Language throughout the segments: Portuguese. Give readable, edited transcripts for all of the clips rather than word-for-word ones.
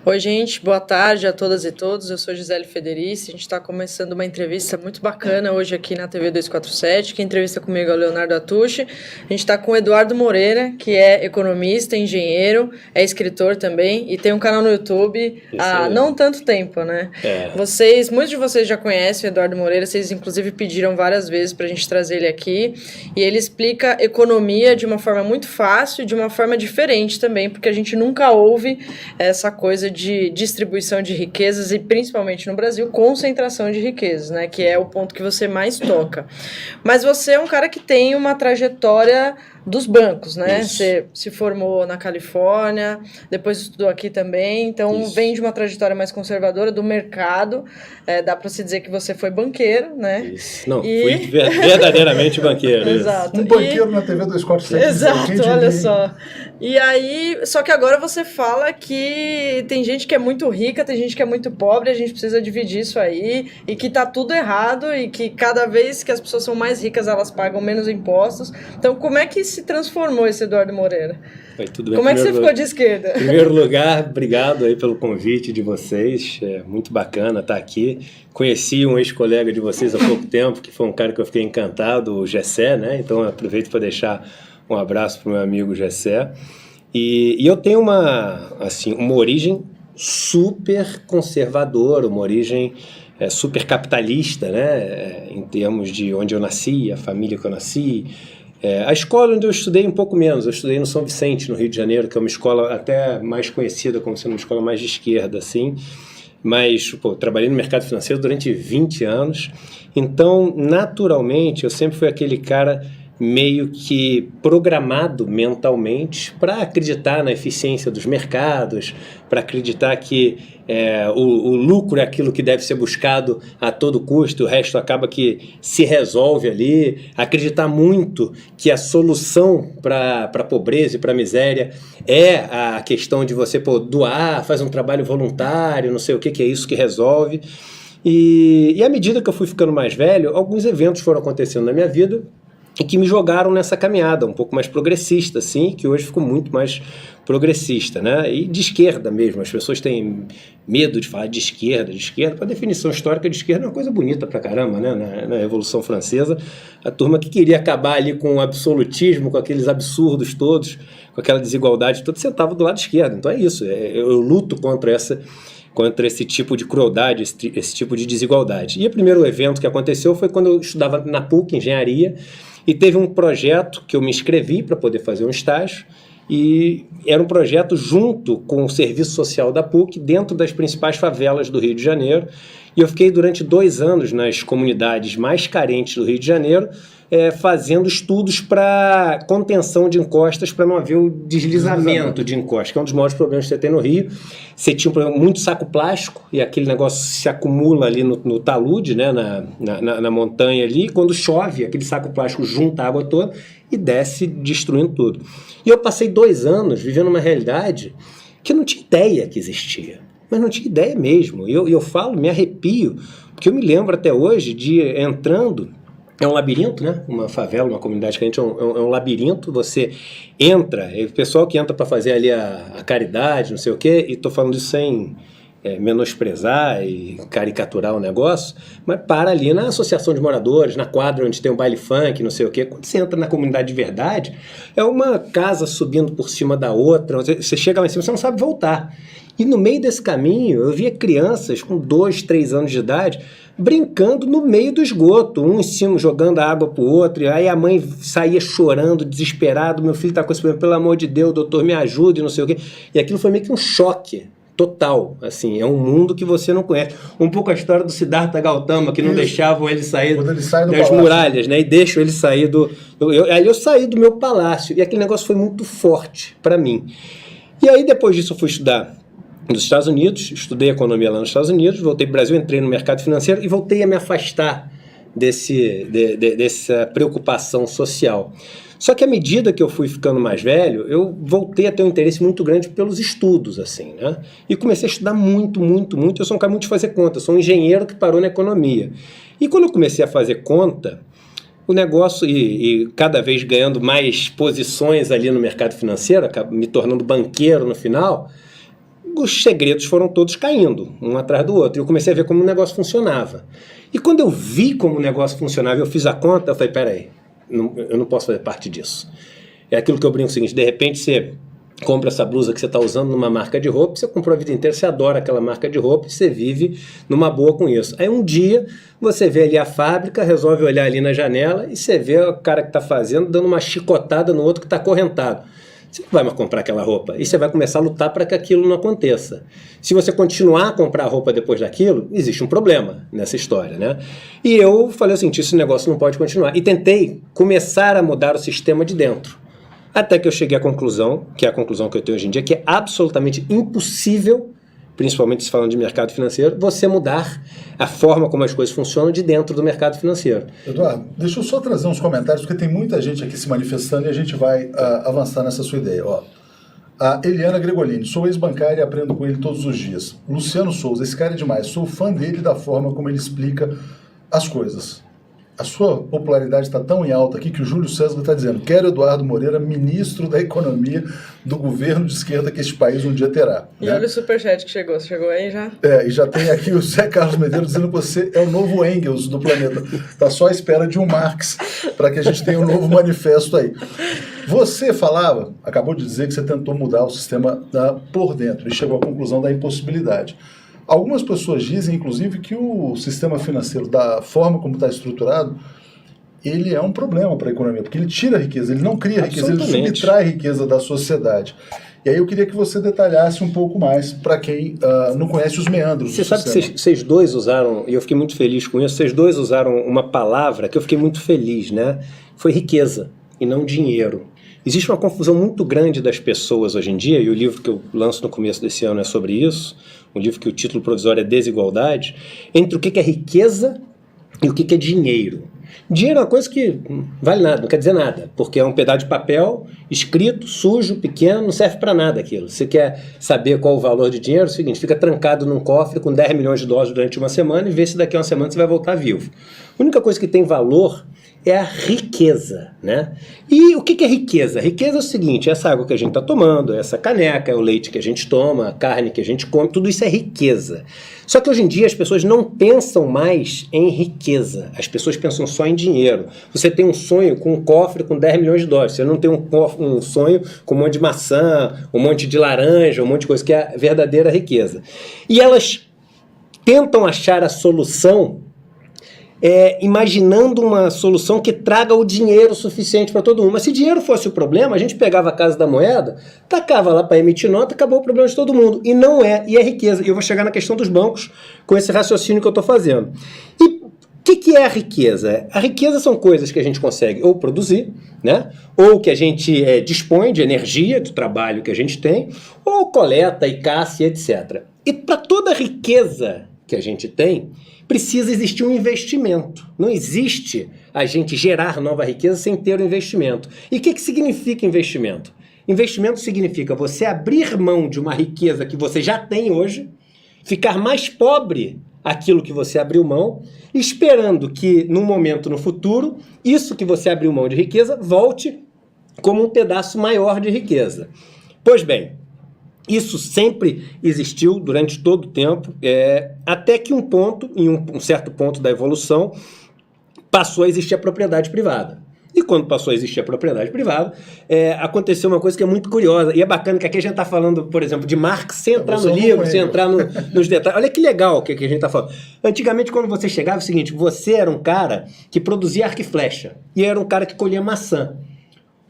Oi, gente, boa tarde a todas e todos. Eu sou Gisele Federici. A gente está começando uma entrevista muito bacana hoje aqui na TV 247. Quem entrevista comigo é o Leonardo Atushi. A gente está com o Eduardo Moreira, que é economista, engenheiro, é escritor também e tem um canal no YouTube há não tanto tempo, né? Muitos de vocês já conhecem o Eduardo Moreira, vocês inclusive pediram várias vezes para a gente trazer ele aqui. E ele explica economia de uma forma muito fácil e de uma forma diferente também, porque a gente nunca ouve essa coisa de distribuição de riquezas e, principalmente no Brasil, concentração de riquezas, né? Que é o ponto que você mais toca. Mas você é um cara que tem uma trajetória dos bancos, né? Isso. Você se formou na Califórnia, depois estudou aqui também, então Isso. vem de uma trajetória mais conservadora do mercado. Dá para se dizer que você foi banqueiro, né? Isso. Não, fui verdadeiramente banqueiro. Exato. Um banqueiro na TV 247. Exato, olha só. E aí, só que agora você fala que tem gente que é muito rica, tem gente que é muito pobre, a gente precisa dividir isso aí, e que tá tudo errado, e que cada vez que as pessoas são mais ricas, elas pagam menos impostos. Então, como é que se transformou esse Eduardo Moreira? Tudo bem. Como é que você ficou de esquerda? Em primeiro lugar, obrigado aí pelo convite de vocês, é muito bacana estar aqui. Conheci um ex-colega de vocês há pouco tempo, que foi um cara que eu fiquei encantado, o Gessé, né? Então eu aproveito para deixar um abraço para o meu amigo Gessé. E eu tenho uma origem super conservadora, uma origem super capitalista, né? Em termos de onde eu nasci, a família que eu nasci. A escola onde eu estudei um pouco menos, eu estudei no São Vicente, no Rio de Janeiro, que é uma escola até mais conhecida como sendo uma escola mais de esquerda, assim. Mas, trabalhei no mercado financeiro durante 20 anos, então, naturalmente, eu sempre fui aquele cara meio que programado mentalmente para acreditar na eficiência dos mercados, para acreditar que o lucro é aquilo que deve ser buscado a todo custo, o resto acaba que se resolve ali, acreditar muito que a solução para a pobreza e para a miséria é a questão de você doar, fazer um trabalho voluntário, não sei o que é isso que resolve. E à medida que eu fui ficando mais velho, alguns eventos foram acontecendo na minha vida e que me jogaram nessa caminhada um pouco mais progressista, assim, que hoje ficou muito mais progressista, né? E de esquerda mesmo. As pessoas têm medo de falar de esquerda. Para a definição histórica de esquerda é uma coisa bonita pra caramba, né? Na Revolução Francesa, a turma que queria acabar ali com o absolutismo, com aqueles absurdos todos, com aquela desigualdade toda, sentava do lado esquerdo. Então é isso. Eu luto contra esse tipo de crueldade, esse tipo de desigualdade. E o primeiro evento que aconteceu foi quando eu estudava na PUC, engenharia, e teve um projeto que eu me inscrevi para poder fazer um estágio, e era um projeto junto com o Serviço Social da PUC, dentro das principais favelas do Rio de Janeiro, e eu fiquei durante 2 anos nas comunidades mais carentes do Rio de Janeiro, fazendo estudos para contenção de encostas, para não haver o deslizamento de encostas, que é um dos maiores problemas que você tem no Rio. Você tinha muito saco plástico, e aquele negócio se acumula ali no talude, né, na montanha ali, e quando chove, aquele saco plástico junta a água toda e desce destruindo tudo. E eu passei 2 anos vivendo uma realidade que eu não tinha ideia que existia, mas não tinha ideia mesmo. E eu falo, me arrepio, porque eu me lembro até hoje de entrando. É um labirinto, né? Uma favela, uma comunidade carente é um labirinto. Você entra, o pessoal que entra para fazer ali a caridade, não sei o quê, e estou falando isso sem menosprezar e caricaturar o negócio, mas para ali na associação de moradores, na quadra onde tem um baile funk, não sei o quê. Quando você entra na comunidade de verdade, é uma casa subindo por cima da outra, você chega lá em cima, você não sabe voltar. E no meio desse caminho, eu via crianças com 2, 3 anos de idade brincando no meio do esgoto, um em cima jogando água pro outro, e aí a mãe saía chorando, desesperado, meu filho tá com esse problema, pelo amor de Deus, doutor, me ajude, não sei o quê. E aquilo foi meio que um choque total, assim, é um mundo que você não conhece. Um pouco a história do Siddhartha Gautama, que não deixavam ele sair das palácio, muralhas, né? E deixam ele sair eu saí do meu palácio, e aquele negócio foi muito forte para mim. E aí depois disso eu fui estudar nos Estados Unidos, estudei economia lá nos Estados Unidos, voltei para o Brasil, entrei no mercado financeiro e voltei a me afastar dessa preocupação social. Só que à medida que eu fui ficando mais velho, eu voltei a ter um interesse muito grande pelos estudos, assim, né? E comecei a estudar muito, muito, muito. Eu sou um cara muito de fazer conta, sou um engenheiro que parou na economia. E quando eu comecei a fazer conta, o negócio, e cada vez ganhando mais posições ali no mercado financeiro, me tornando banqueiro no final, os segredos foram todos caindo, um atrás do outro. E eu comecei a ver como o negócio funcionava. E quando eu vi como o negócio funcionava, eu fiz a conta, eu falei, peraí, eu não posso fazer parte disso. É aquilo que eu brinco o seguinte, de repente você compra essa blusa que você está usando numa marca de roupa, você comprou a vida inteira, você adora aquela marca de roupa e você vive numa boa com isso. Aí um dia você vê ali a fábrica, resolve olhar ali na janela e você vê o cara que está fazendo dando uma chicotada no outro que está acorrentado. Você não vai mais comprar aquela roupa e você vai começar a lutar para que aquilo não aconteça. Se você continuar a comprar roupa depois daquilo, existe um problema nessa história, né? E eu falei assim, esse negócio não pode continuar. E tentei começar a mudar o sistema de dentro. Até que eu cheguei à conclusão, que é a conclusão que eu tenho hoje em dia, que é absolutamente impossível, principalmente se falando de mercado financeiro, você mudar a forma como as coisas funcionam de dentro do mercado financeiro. Eduardo, deixa eu só trazer uns comentários, porque tem muita gente aqui se manifestando e a gente vai avançar nessa sua ideia. Ó, a Eliana Gregolini, sou ex-bancária e aprendo com ele todos os dias. Luciano Souza, esse cara é demais, sou fã dele da forma como ele explica as coisas. A sua popularidade está tão em alta aqui que o Júlio César está dizendo, quero Eduardo Moreira, ministro da Economia do governo de esquerda que este país um dia terá. E olha o superchat que chegou. Você chegou aí já? E já tem aqui o Zé Carlos Medeiros dizendo que você é o novo Engels do planeta. Está só à espera de um Marx para que a gente tenha um novo manifesto aí. Você falava, acabou de dizer que você tentou mudar o sistema por dentro e chegou à conclusão da impossibilidade. Algumas pessoas dizem, inclusive, que o sistema financeiro, da forma como está estruturado, ele é um problema para a economia, porque ele tira riqueza, ele não cria riqueza, ele subtrai riqueza da sociedade. E aí eu queria que você detalhasse um pouco mais para quem não conhece os meandros do sistema. Você sabe que vocês dois usaram, e eu fiquei muito feliz com isso, vocês dois usaram uma palavra que eu fiquei muito feliz, né? Foi riqueza e não dinheiro. Existe uma confusão muito grande das pessoas hoje em dia, e o livro que eu lanço no começo desse ano é sobre isso, um livro que o título provisório é Desigualdade, entre o que é riqueza e o que é dinheiro. Dinheiro é uma coisa que vale nada, não quer dizer nada, porque é um pedaço de papel escrito, sujo, pequeno, não serve para nada aquilo. Você quer saber qual o valor de dinheiro? É o seguinte, fica trancado num cofre com 10 milhões de dólares durante uma semana e vê se daqui a uma semana você vai voltar vivo. A única coisa que tem valor é a riqueza, né? E o que é riqueza? Riqueza é o seguinte, essa água que a gente está tomando, essa caneca, é o leite que a gente toma, a carne que a gente come, tudo isso é riqueza. Só que hoje em dia as pessoas não pensam mais em riqueza, as pessoas pensam só em dinheiro. Você tem um sonho com um cofre com 10 milhões de dólares, você não tem um sonho com um monte de maçã, um monte de laranja, um monte de coisa, que é a verdadeira riqueza. E elas tentam achar a solução imaginando uma solução que traga o dinheiro suficiente para todo mundo. Mas se dinheiro fosse o problema, a gente pegava a Casa da Moeda, tacava lá para emitir nota, acabou o problema de todo mundo. E não é, e é riqueza. E eu vou chegar na questão dos bancos com esse raciocínio que eu estou fazendo. E o que é a riqueza? A riqueza são coisas que a gente consegue ou produzir, né? Ou que a gente dispõe de energia, do trabalho que a gente tem, ou coleta e caça, etc. E para toda riqueza que a gente tem, precisa existir um investimento. Não existe a gente gerar nova riqueza sem ter um investimento. E o que significa investimento? Investimento significa você abrir mão de uma riqueza que você já tem hoje, ficar mais pobre aquilo que você abriu mão, esperando que, num momento no futuro, isso que você abriu mão de riqueza volte como um pedaço maior de riqueza. Pois bem, isso sempre existiu durante todo o tempo, até que em um certo ponto da evolução, passou a existir a propriedade privada. E quando passou a existir a propriedade privada, aconteceu uma coisa que é muito curiosa, e é bacana que aqui a gente está falando, por exemplo, de Marx, sem entrar no livro, sem entrar nos detalhes. Olha que legal que a gente está falando. Antigamente, quando você chegava, é o seguinte, você era um cara que produzia arco e flecha, e era um cara que colhia maçã.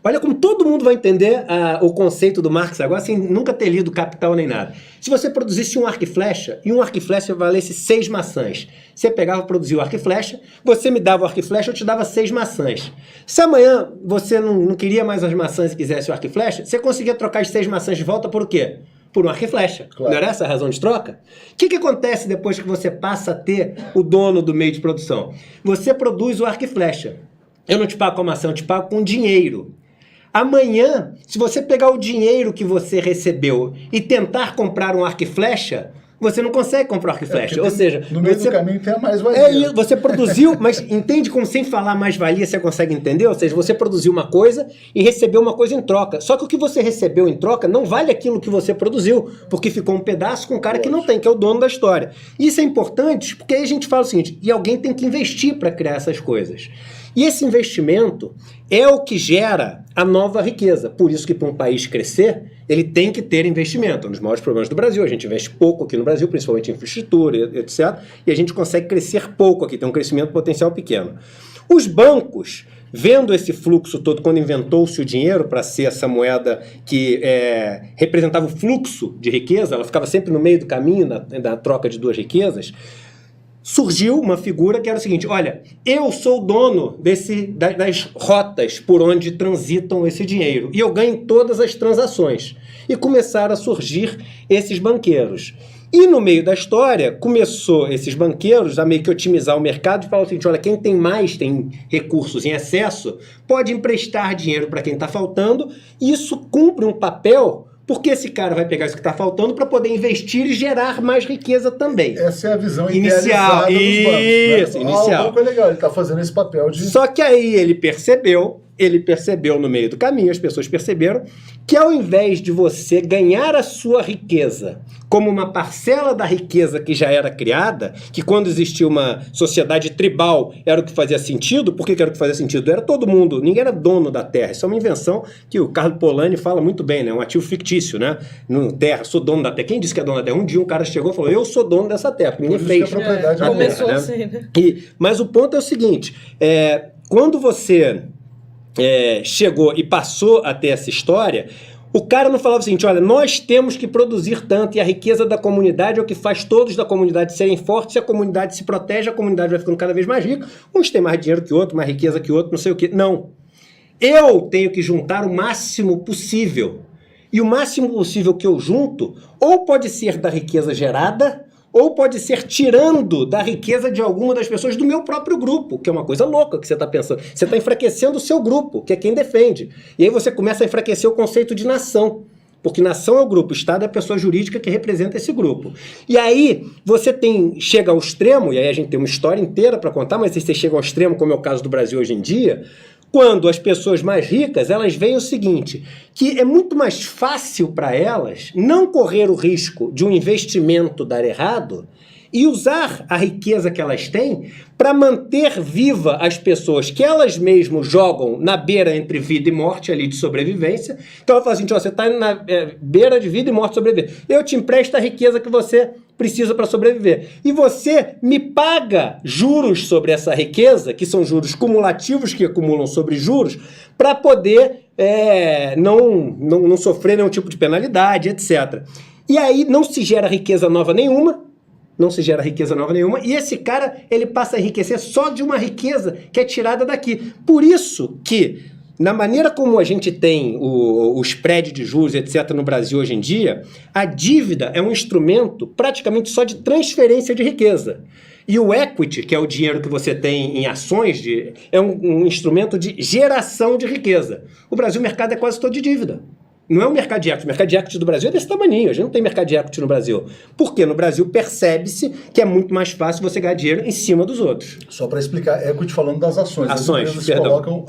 Olha como todo mundo vai entender o conceito do Marx agora, sem nunca ter lido Capital nem nada. Se você produzisse um arco e flecha, e um arco e flecha valesse 6 maçãs, você pegava e produzia o arco e flecha, você me dava o arco e flecha, eu te dava 6 maçãs. Se amanhã você não queria mais as maçãs e quisesse o arco e flecha, você conseguia trocar as 6 maçãs de volta por o quê? Por um arco e flecha. Claro. Não era essa a razão de troca? O que acontece depois que você passa a ter o dono do meio de produção? Você produz o arco e flecha. Eu não te pago com a maçã, eu te pago com dinheiro. Amanhã, se você pegar o dinheiro que você recebeu e tentar comprar um arco e flecha, você não consegue comprar arco e flecha. Ou seja, no meio do caminho tem a mais-valia. Você produziu, mas entende como sem falar mais-valia você consegue entender? Ou seja, você produziu uma coisa e recebeu uma coisa em troca. Só que o que você recebeu em troca não vale aquilo que você produziu, porque ficou um pedaço com um cara que não tem, que é o dono da história. Isso é importante porque aí a gente fala o seguinte, e alguém tem que investir para criar essas coisas. E esse investimento é o que gera a nova riqueza. Por isso que para um país crescer, ele tem que ter investimento. É um dos maiores problemas do Brasil. A gente investe pouco aqui no Brasil, principalmente em infraestrutura, etc. E a gente consegue crescer pouco aqui, tem um crescimento potencial pequeno. Os bancos, vendo esse fluxo todo, quando inventou-se o dinheiro para ser essa moeda que representava o fluxo de riqueza, ela ficava sempre no meio do caminho, na troca de duas riquezas, surgiu uma figura que era o seguinte, olha, eu sou o dono das rotas por onde transitam esse dinheiro e eu ganho em todas as transações. E começaram a surgir esses banqueiros. E no meio da história, começou esses banqueiros a meio que otimizar o mercado e falar o seguinte, olha, quem tem mais, tem recursos em excesso, pode emprestar dinheiro para quem está faltando, e isso cumpre um papel, porque esse cara vai pegar isso que está faltando para poder investir e gerar mais riqueza também. Essa é a visão inicial dos bancos, né? Inicial. O banco é legal, ele está fazendo esse papel de... Só que aí ele percebeu no meio do caminho, as pessoas perceberam, que ao invés de você ganhar a sua riqueza como uma parcela da riqueza que já era criada, que quando existia uma sociedade tribal era o que fazia sentido, por que era o que fazia sentido? Era todo mundo, ninguém era dono da terra, isso é uma invenção que o Carlo Polanyi fala muito bem, né? Um ativo fictício, né? No terra, sou dono da terra. Quem disse que é dono da terra? Um dia um cara chegou e falou, eu sou dono dessa terra, porque ninguém fez. Começou assim, né? Mas o ponto é o seguinte, quando você... chegou e passou a ter essa história, o cara não falava o seguinte, olha, nós temos que produzir tanto e a riqueza da comunidade é o que faz todos da comunidade serem fortes, se a comunidade se protege, a comunidade vai ficando cada vez mais rica, uns têm mais dinheiro que outro, mais riqueza que outro, não sei o quê. Não. Eu tenho que juntar o máximo possível. E o máximo possível que eu junto, ou pode ser da riqueza gerada, ou pode ser tirando da riqueza de alguma das pessoas do meu próprio grupo, que é uma coisa louca que você está pensando. Você está enfraquecendo o seu grupo, que é quem defende. E aí você começa a enfraquecer o conceito de nação. Porque nação é o grupo, Estado é a pessoa jurídica que representa esse grupo. E aí você chega ao extremo, e aí a gente tem uma história inteira para contar, mas aí você chega ao extremo, como é o caso do Brasil hoje em dia, quando as pessoas mais ricas, elas veem o seguinte, que é muito mais fácil para elas não correr o risco de um investimento dar errado e usar a riqueza que elas têm para manter viva as pessoas que elas mesmas jogam na beira entre vida e morte ali de sobrevivência. Então ela fala assim, você está na beira de vida e morte sobreviver. Eu te empresto a riqueza que você precisa para sobreviver. E você me paga juros sobre essa riqueza, que são juros cumulativos que acumulam sobre juros, para poder não sofrer nenhum tipo de penalidade, etc. E aí não se gera riqueza nova nenhuma, e esse cara, ele passa a enriquecer só de uma riqueza que é tirada daqui. Por isso que, na maneira como a gente tem o spread de juros, etc., no Brasil hoje em dia, a dívida é um instrumento praticamente só de transferência de riqueza. E o equity, que é o dinheiro que você tem em ações, é um instrumento de geração de riqueza. O Brasil, o mercado é quase todo de dívida. Não é um mercado de equity. O mercado de equity do Brasil é desse tamanho. A gente não tem mercado de equity no Brasil. Porque no Brasil percebe-se que é muito mais fácil você ganhar dinheiro em cima dos outros. Só para explicar, equity falando das ações. Ações, as empresas colocam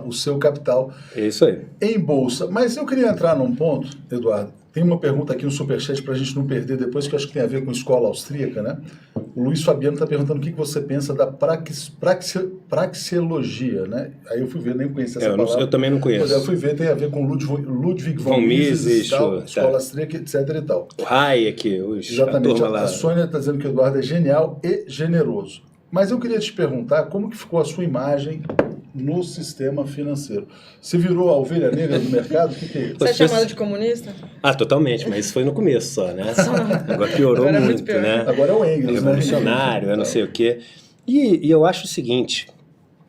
o seu capital isso aí. Em bolsa. Mas eu queria entrar num ponto, Eduardo. Tem uma pergunta aqui no Superchat para a gente não perder depois, que eu acho que tem a ver com escola austríaca, né? O Luiz Fabiano está perguntando o que você pensa da praxeologia, né? Aí eu fui ver, nem conhecia essa palavra. Eu também não conheço. Mas eu fui ver, tem a ver com Ludwig von Mises, escola austríaca, etc. e tal. O Hayek, exatamente. A Sônia está dizendo que o Eduardo é genial e generoso. Mas eu queria te perguntar como que ficou a sua imagem no sistema financeiro. Você virou a ovelha negra do mercado? O que é isso? Você é chamado de comunista? Totalmente, mas isso foi no começo só, né? Agora piorou Agora muito, pior, né? Agora é o Engels, revolucionário, não sei o quê. E eu acho o seguinte,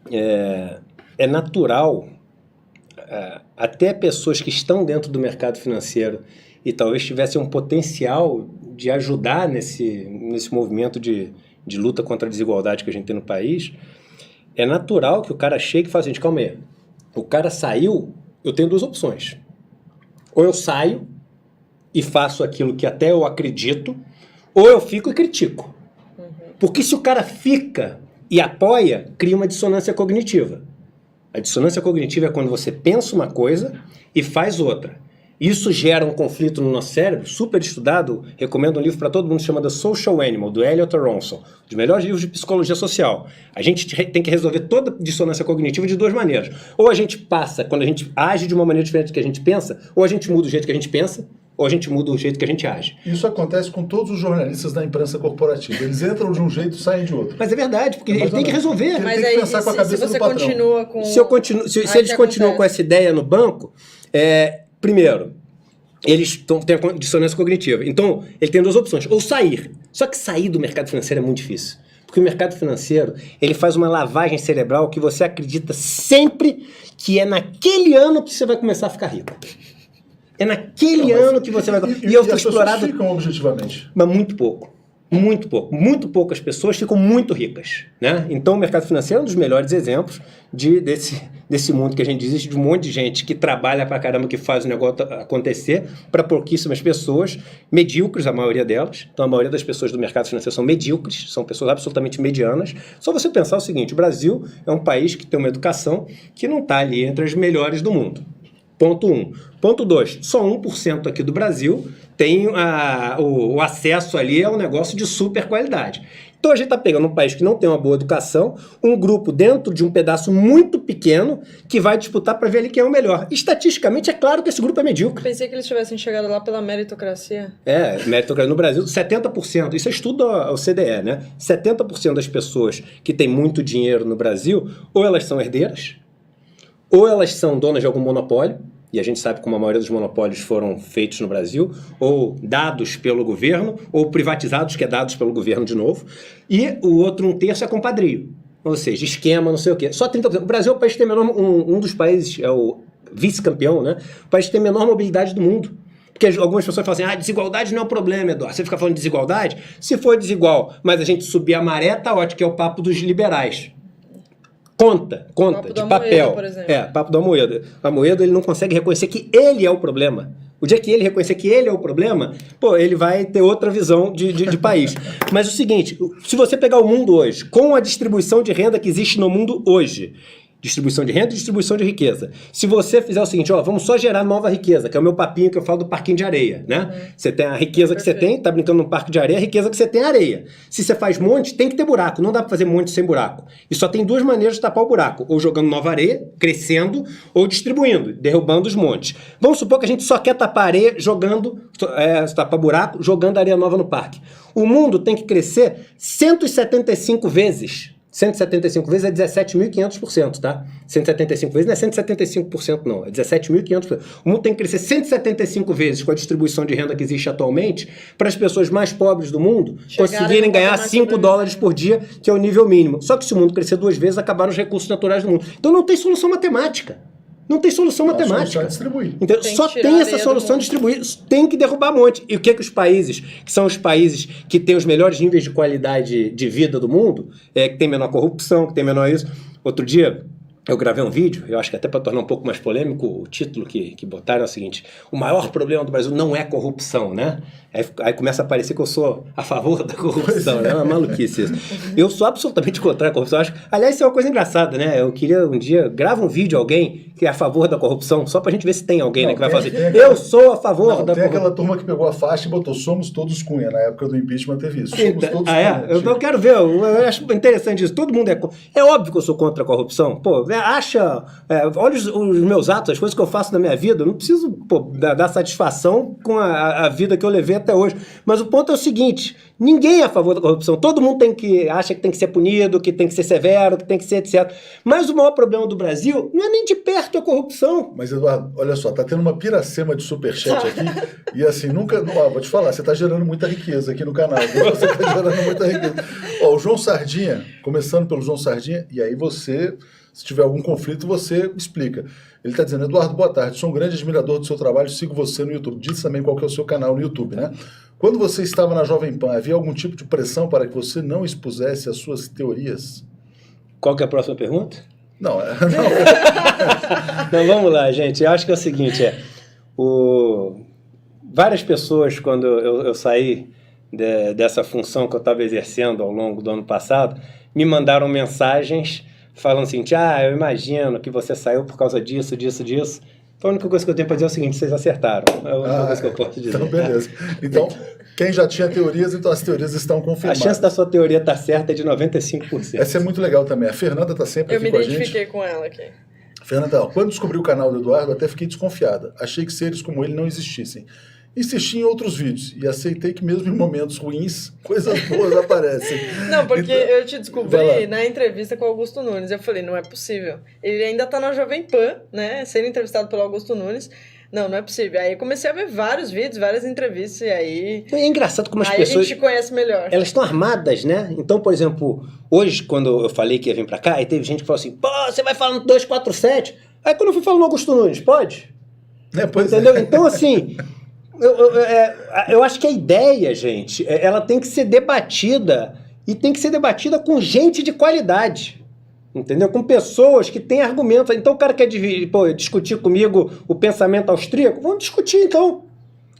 é natural, até pessoas que estão dentro do mercado financeiro e talvez tivessem um potencial de ajudar nesse movimento de luta contra a desigualdade que a gente tem no país, é natural que o cara chegue e fale assim, calma aí, o cara saiu, eu tenho duas opções. Ou eu saio e faço aquilo que até eu acredito, ou eu fico e critico. Porque se o cara fica e apoia, cria uma dissonância cognitiva. A dissonância cognitiva é quando você pensa uma coisa e faz outra. Isso gera um conflito no nosso cérebro, super estudado. Recomendo um livro para todo mundo, chama The Social Animal, do Elliot Aronson, um dos melhores livros de psicologia social. A gente tem que resolver toda dissonância cognitiva de duas maneiras. Ou a gente passa, quando a gente age de uma maneira diferente do que a gente pensa, ou a gente muda o jeito que a gente pensa, ou a gente muda o jeito que a gente age. Isso acontece com todos os jornalistas da imprensa corporativa. Eles entram de um jeito e saem de outro. Mas é verdade, porque ele tem que resolver. Mas tem que aí, pensar com a cabeça se você do patrão. continua com... Se eles continuam com essa ideia no banco, primeiro, eles têm dissonância cognitiva. Então, ele tem duas opções. Ou sair. Só que sair do mercado financeiro é muito difícil. Porque o mercado financeiro, ele faz uma lavagem cerebral que você acredita sempre que é naquele ano que você vai começar a ficar rico. É naquele ano que você vai... E eu fui explorado... As pessoas ficam objetivamente. Mas muito pouco. Muito pouco. Muito poucas pessoas ficam muito ricas, né? Então, o mercado financeiro é um dos melhores exemplos desse mundo que a gente diz, de um monte de gente que trabalha pra caramba, que faz o negócio acontecer, para pouquíssimas pessoas, medíocres, a maioria delas. Então, a maioria das pessoas do mercado financeiro são medíocres, são pessoas absolutamente medianas. Só você pensar o seguinte, o Brasil é um país que tem uma educação que não está ali entre as melhores do mundo. Ponto 1. Ponto 2. Só 1% aqui do Brasil tem o acesso ali a um negócio de super qualidade. Então a gente está pegando um país que não tem uma boa educação, um grupo dentro de um pedaço muito pequeno que vai disputar para ver ali quem é o melhor. Estatisticamente é claro que esse grupo é medíocre. Pensei que eles tivessem chegado lá pela meritocracia. Meritocracia. No Brasil, 70%, isso é estudo ao CDE, né? 70% das pessoas que têm muito dinheiro no Brasil, ou elas são herdeiras, ou elas são donas de algum monopólio, e a gente sabe como a maioria dos monopólios foram feitos no Brasil, ou dados pelo governo, ou privatizados, que é dados pelo governo de novo, e o outro 1/3 é compadrio, ou seja, esquema, não sei o quê. Só 30%. O Brasil é o país que tem menor, um dos países, é o vice-campeão, né? O país que tem menor mobilidade do mundo. Porque algumas pessoas falam assim, desigualdade não é o problema, Eduardo. Você fica falando de desigualdade? Se for desigual, mas a gente subir a maré, tá ótimo, que é o papo dos liberais. Conta, de papel. Por exemplo. Papo do Amoedo. O Amoedo, ele não consegue reconhecer que ele é o problema. O dia que ele reconhecer que ele é o problema, ele vai ter outra visão de país. Mas o seguinte, se você pegar o mundo hoje, com a distribuição de renda que existe no mundo hoje, distribuição de renda e distribuição de riqueza. Se você fizer o seguinte, vamos só gerar nova riqueza, que é o meu papinho que eu falo do parquinho de areia, né? Você tem a riqueza que você tem, tá brincando num parque de areia, a riqueza que você tem é areia. Se você faz monte, tem que ter buraco, não dá pra fazer monte sem buraco. E só tem duas maneiras de tapar o buraco, ou jogando nova areia, crescendo, ou distribuindo, derrubando os montes. Vamos supor que a gente só quer tapar areia jogando, tapar buraco, jogando areia nova no parque. O mundo tem que crescer 175 vezes. 175 vezes é 17.500%, tá? 175 vezes não é 175% não, é 17.500%. O mundo tem que crescer 175 vezes com a distribuição de renda que existe atualmente para as pessoas mais pobres do mundo conseguirem ganhar $5 por dia, que é o nível mínimo. Só que se o mundo crescer 2 vezes, acabaram os recursos naturais do mundo. Então não tem solução matemática. Não tem solução matemática. Só distribuir. Então, só tem essa solução de distribuir. Tem que derrubar um monte. E o que os países, que são os países que têm os melhores níveis de qualidade de vida do mundo, que tem menor corrupção, que tem menor isso. Outro dia, eu gravei um vídeo, eu acho que até para tornar um pouco mais polêmico, o título que botaram é o seguinte: o maior problema do Brasil não é corrupção, né? Aí começa a parecer que eu sou a favor da corrupção, né? É uma maluquice isso. Eu sou absolutamente contra a corrupção. Aliás, isso é uma coisa engraçada, né? Eu queria um dia, grava um vídeo alguém que é a favor da corrupção, só pra gente ver se tem alguém, né, que vai fazer. Eu sou a favor da corrupção. Tem aquela turma que pegou a faixa e botou "Somos todos Cunha". Na época do impeachment teve isso. Somos todos Cunha. Eu quero ver, eu acho interessante isso. Todo mundo é óbvio que eu sou contra a corrupção. Olha os meus atos, as coisas que eu faço na minha vida. Eu não preciso dar satisfação com a vida que eu levei até hoje. Mas o ponto é o seguinte: ninguém é a favor da corrupção. Todo mundo acha que tem que ser punido, que tem que ser severo, que tem que ser etc. Mas o maior problema do Brasil não é nem de perto a corrupção. Mas, Eduardo, olha só, tá tendo uma piracema de superchat aqui. E assim, vou te falar, você tá gerando muita riqueza aqui no canal. Você tá gerando muita riqueza. O João Sardinha, começando pelo João Sardinha, e aí você, se tiver algum conflito, você explica. Ele está dizendo: Eduardo, boa tarde, sou um grande admirador do seu trabalho, sigo você no YouTube. Diz também qual que é o seu canal no YouTube, né? Quando você estava na Jovem Pan, havia algum tipo de pressão para que você não expusesse as suas teorias? Qual que é a próxima pergunta? Não. Não, vamos lá, gente. Eu acho que é o seguinte, várias pessoas, quando eu saí dessa função que eu estava exercendo ao longo do ano passado, me mandaram mensagens falando assim, eu imagino que você saiu por causa disso. Então a única coisa que eu tenho para dizer é o seguinte, vocês acertaram. É a única coisa que eu posso dizer. Então, beleza. Então, quem já tinha teorias, então as teorias estão confirmadas. A chance da sua teoria estar certa é de 95%. Essa é muito legal também. A Fernanda está sempre aqui com a gente. Eu me identifiquei com ela aqui. Fernanda, quando descobri o canal do Eduardo, até fiquei desconfiada. Achei que seres como ele não existissem. Insisti em outros vídeos e aceitei que mesmo em momentos ruins, coisas boas aparecem. Não, porque então, eu te descobri na entrevista com o Augusto Nunes. Eu falei, não é possível. Ele ainda tá na Jovem Pan, né? Sendo entrevistado pelo Augusto Nunes. Não é possível. Aí eu comecei a ver vários vídeos, várias entrevistas, e aí... É engraçado como as aí pessoas... a gente conhece melhor. Elas estão armadas, né? Então, por exemplo, hoje, quando eu falei que ia vir pra cá, aí teve gente que falou assim, você vai falar no 247? Aí quando eu fui falar no Augusto Nunes, pode? Entendeu? Então, assim... Eu acho que a ideia, gente, ela tem que ser debatida e tem que ser debatida com gente de qualidade, entendeu? Com pessoas que têm argumentos. Então o cara quer discutir comigo o pensamento austríaco, vamos discutir então.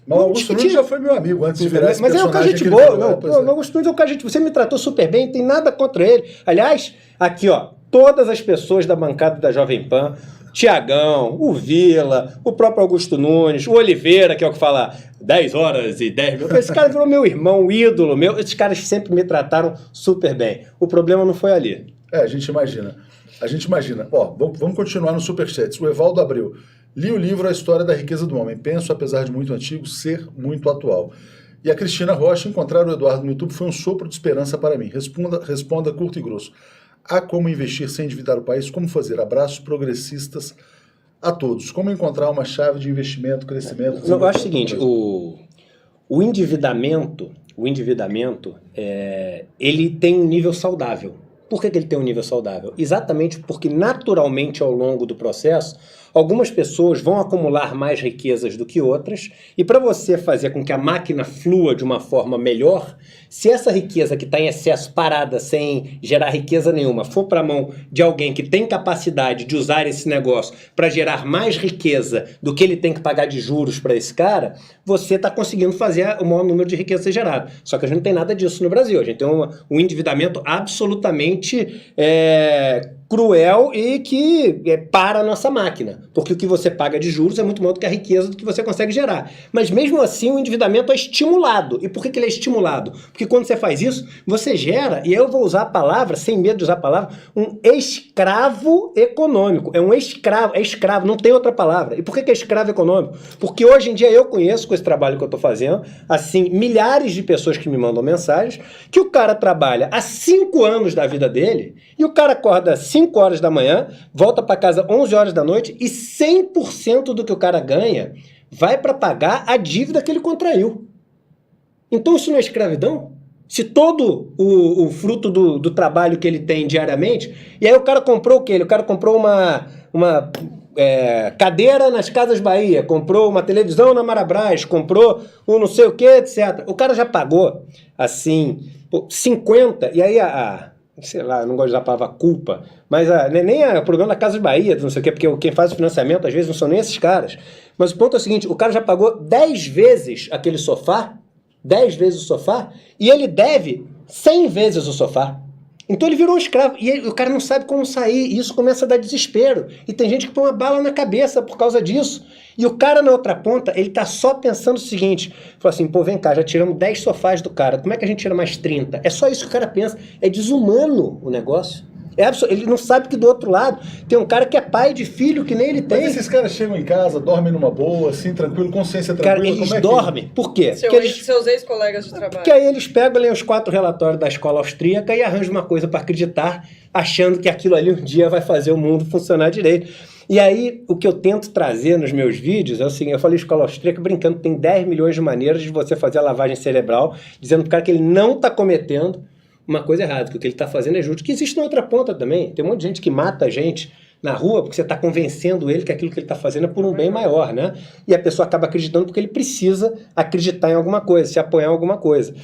Mas o Augusto Nunes já foi meu amigo antes de virar esse personagem. Mas é um cara gente boa. O Augusto Nunes é um cara gente. Você me tratou super bem, não tem nada contra ele. Aliás, aqui ó, todas as pessoas da bancada da Jovem Pan, Tiagão, o Vila, o próprio Augusto Nunes, o Oliveira, que é o que fala 10 horas e 10 minutos. Esse cara virou meu irmão, ídolo meu. Esses caras sempre me trataram super bem. O problema não foi ali. A gente imagina. Ó, vamos continuar no Superchats. O Evaldo Abreu. Li o livro A História da Riqueza do Homem. Penso, apesar de muito antigo, ser muito atual. E a Cristina Rocha, encontrar o Eduardo no YouTube foi um sopro de esperança para mim. Responda curto e grosso. Há como investir sem endividar o país? Como fazer? Abraços progressistas a todos. Como encontrar uma chave de investimento, crescimento? Eu acho o seguinte, o endividamento, ele tem um nível saudável. Por que ele tem um nível saudável? Exatamente porque naturalmente ao longo do processo, algumas pessoas vão acumular mais riquezas do que outras, e para você fazer com que a máquina flua de uma forma melhor, se essa riqueza que está em excesso parada, sem gerar riqueza nenhuma, for para a mão de alguém que tem capacidade de usar esse negócio para gerar mais riqueza do que ele tem que pagar de juros para esse cara, você está conseguindo fazer o maior número de riqueza ser gerado. Só que a gente não tem nada disso no Brasil. A gente tem um endividamento absolutamente cruel e que para a nossa máquina. Porque o que você paga de juros é muito maior do que a riqueza do que você consegue gerar. Mas mesmo assim o endividamento é estimulado. E por que ele é estimulado? Porque quando você faz isso, você gera, e eu vou usar a palavra, sem medo de usar a palavra, um escravo econômico. É um escravo, não tem outra palavra. E por que é escravo econômico? Porque hoje em dia eu conheço, com esse trabalho que eu estou fazendo, assim, milhares de pessoas que me mandam mensagens, que o cara trabalha há 5 anos da vida dele, e o cara acorda às 5 horas da manhã, volta para casa 11 horas da noite, e 100% do que o cara ganha vai para pagar a dívida que ele contraiu. Então isso não é escravidão? Se todo o fruto do trabalho que ele tem diariamente, e aí o cara comprou o quê? O cara comprou uma cadeira nas Casas Bahia, comprou uma televisão na Marabras, comprou um não sei o que, etc. O cara já pagou, assim, 50, e aí sei lá, eu não gosto de usar a palavra culpa, mas nem o problema da Casas Bahia, não sei o quê, porque quem faz o financiamento às vezes não são nem esses caras. Mas o ponto é o seguinte, o cara já pagou 10 vezes aquele sofá, 10 vezes o sofá, e ele deve 100 vezes o sofá. Então ele virou um escravo, e o cara não sabe como sair, e isso começa a dar desespero. E tem gente que põe uma bala na cabeça por causa disso. E o cara na outra ponta, ele tá só pensando o seguinte, fala assim, vem cá, já tiramos 10 sofás do cara, como é que a gente tira mais 30? É só isso que o cara pensa, é desumano o negócio. Ele não sabe que do outro lado tem um cara que é pai de filho que nem ele tem. Mas esses caras chegam em casa, dormem numa boa, assim, tranquilo, consciência tranquila. Cara, eles dormem. Por quê? Seus ex-colegas de trabalho. Porque aí eles pegam ali os 4 relatórios da escola austríaca e arranjam uma coisa para acreditar, achando que aquilo ali um dia vai fazer o mundo funcionar direito. E aí, o que eu tento trazer nos meus vídeos é o seguinte, eu falei escola austríaca brincando, tem 10 milhões de maneiras de você fazer a lavagem cerebral, dizendo pro cara que ele não está cometendo uma coisa errada, que o que ele está fazendo é justo, que existe na outra ponta também. Tem um monte de gente que mata a gente na rua porque você está convencendo ele que aquilo que ele está fazendo é por um bem maior, né? E a pessoa acaba acreditando porque ele precisa acreditar em alguma coisa, se apoiar em alguma coisa.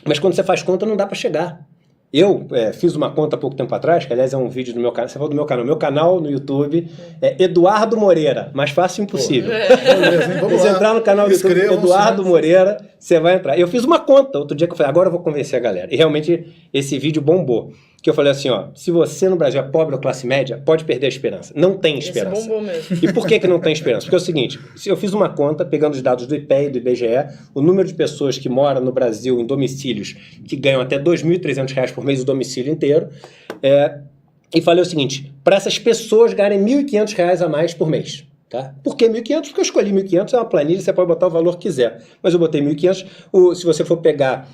Mas quando você faz conta não dá para chegar. Eu fiz uma conta há pouco tempo atrás, que aliás é um vídeo do meu canal. Você falou do meu canal. Meu canal no YouTube é Eduardo Moreira. Mais fácil impossível. Beleza, hein? Vamos Você lá. entrar no canal do YouTube Inscrevam-se, Eduardo né? Moreira, você vai entrar. Eu fiz uma conta outro dia que eu falei, agora eu vou convencer a galera. E realmente esse vídeo bombou. Que eu falei assim, ó, se você no Brasil é pobre ou classe média, pode perder a esperança. Não tem esperança. Esse bombou mesmo. E por que não tem esperança? Porque é o seguinte, se eu fiz uma conta, pegando os dados do IPEA e do IBGE, o número de pessoas que moram no Brasil em domicílios que ganham até R$ 2.300 por mês o domicílio inteiro, e falei o seguinte, para essas pessoas ganharem R$ 1.500 a mais por mês. Tá? Por que 1.500? Porque eu escolhi 1.500, é uma planilha, você pode botar o valor que quiser. Mas eu botei 1.500, se você for pegar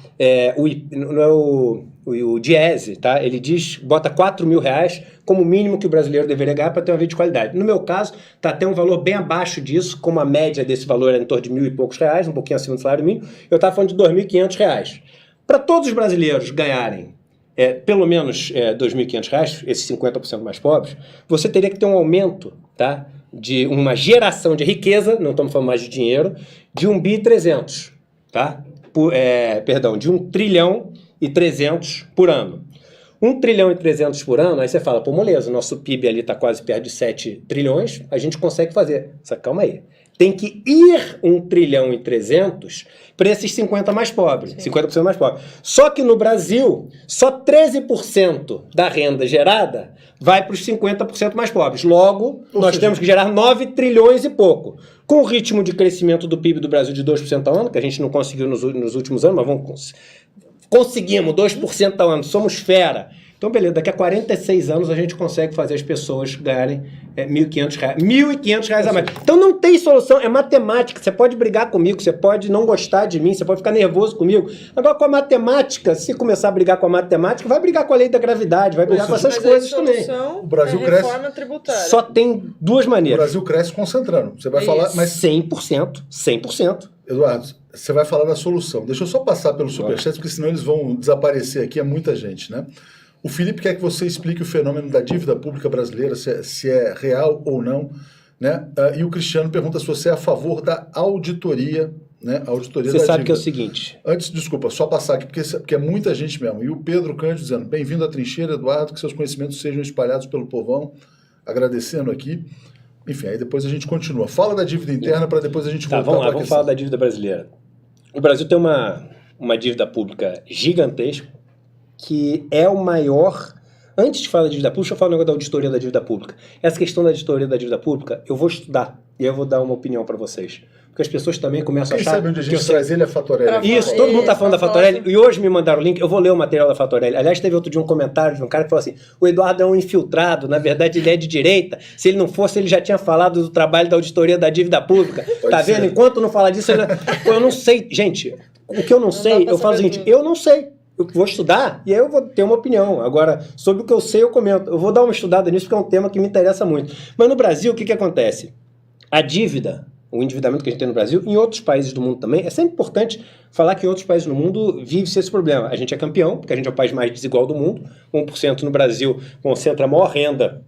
o Diese, tá? Ele bota R$ 4.000 como o mínimo que o brasileiro deveria ganhar para ter uma vida de qualidade. No meu caso, está até um valor bem abaixo disso, como a média desse valor é em torno de R$ 1.000 e poucos, um pouquinho acima do salário mínimo, eu estava falando de R$ 2.500. Para todos os brasileiros ganharem pelo menos R$ 2.500, esses 50% mais pobres, você teria que ter um aumento, tá? De uma geração de riqueza, não estamos falando mais de dinheiro, de 1 bi 300, tá? De 1 trilhão e 300 por ano. 1 trilhão e 300 por ano, aí você fala, pô, moleza, o nosso PIB ali está quase perto de 7 trilhões, a gente consegue fazer. Só que calma aí. Tem que ir 1 trilhão e 300 para esses 50 mais pobres, 50% mais pobres. Só que no Brasil, só 13% da renda gerada vai para os 50% mais pobres. Logo, nós temos que gerar 9 trilhões e pouco. Com o ritmo de crescimento do PIB do Brasil de 2% ao ano, que a gente não conseguiu nos últimos anos, mas conseguimos 2% ao ano, somos fera. Então, beleza, daqui a 46 anos a gente consegue fazer as pessoas ganharem R$1.500. R$1.500 a mais. Então não tem solução, é matemática. Você pode brigar comigo, você pode não gostar de mim, você pode ficar nervoso comigo. Agora, com a matemática, se começar a brigar com a matemática, vai brigar com a lei da gravidade, vai brigar com essas coisas também. O Brasil cresce. Reforma tributária. Só tem duas maneiras. O Brasil cresce concentrando. Você vai falar, mas 100%, 100%. Eduardo, você vai falar da solução. Deixa eu só passar pelo superchat, porque senão eles vão desaparecer aqui, é muita gente, né? O Felipe quer que você explique o fenômeno da dívida pública brasileira, se é real ou não, né? E o Cristiano pergunta se você é a favor da auditoria, né? Auditoria você da sabe dívida. Que é o seguinte... Antes, desculpa, só passar aqui, porque é muita gente mesmo. E o Pedro Cândido dizendo, bem-vindo à trincheira, Eduardo, que seus conhecimentos sejam espalhados pelo povão, agradecendo aqui. Enfim, aí depois a gente continua. Fala da dívida interna para depois a gente voltar vamos lá, vamos falar da dívida brasileira. O Brasil tem uma dívida pública gigantesca, que é o maior... Antes de falar da dívida pública, deixa eu falar um negócio da auditoria da dívida pública. Essa questão da auditoria da dívida pública, eu vou estudar e eu vou dar uma opinião para vocês. Porque as pessoas também começam a achar... Quem sabe onde a gente traz ele a Fatorelli. Isso, todo mundo está falando da Fatorelli. E hoje me mandaram o link, eu vou ler o material da Fatorelli. Aliás, teve outro dia um comentário de um cara que falou assim, o Eduardo é um infiltrado, na verdade ele é de direita. Se ele não fosse, ele já tinha falado do trabalho da auditoria da dívida pública. Tá vendo? Enquanto não falar disso, eu não sei. Gente, o que eu não sei, eu falo o seguinte, eu não sei. Eu vou estudar e aí eu vou ter uma opinião. Agora, sobre o que eu sei, eu comento. Eu vou dar uma estudada nisso porque é um tema que me interessa muito. Mas no Brasil, o que acontece? A dívida, o endividamento que a gente tem no Brasil, em outros países do mundo também, é sempre importante falar que em outros países do mundo vive-se esse problema. A gente é campeão, porque a gente é o país mais desigual do mundo. 1% no Brasil concentra a maior renda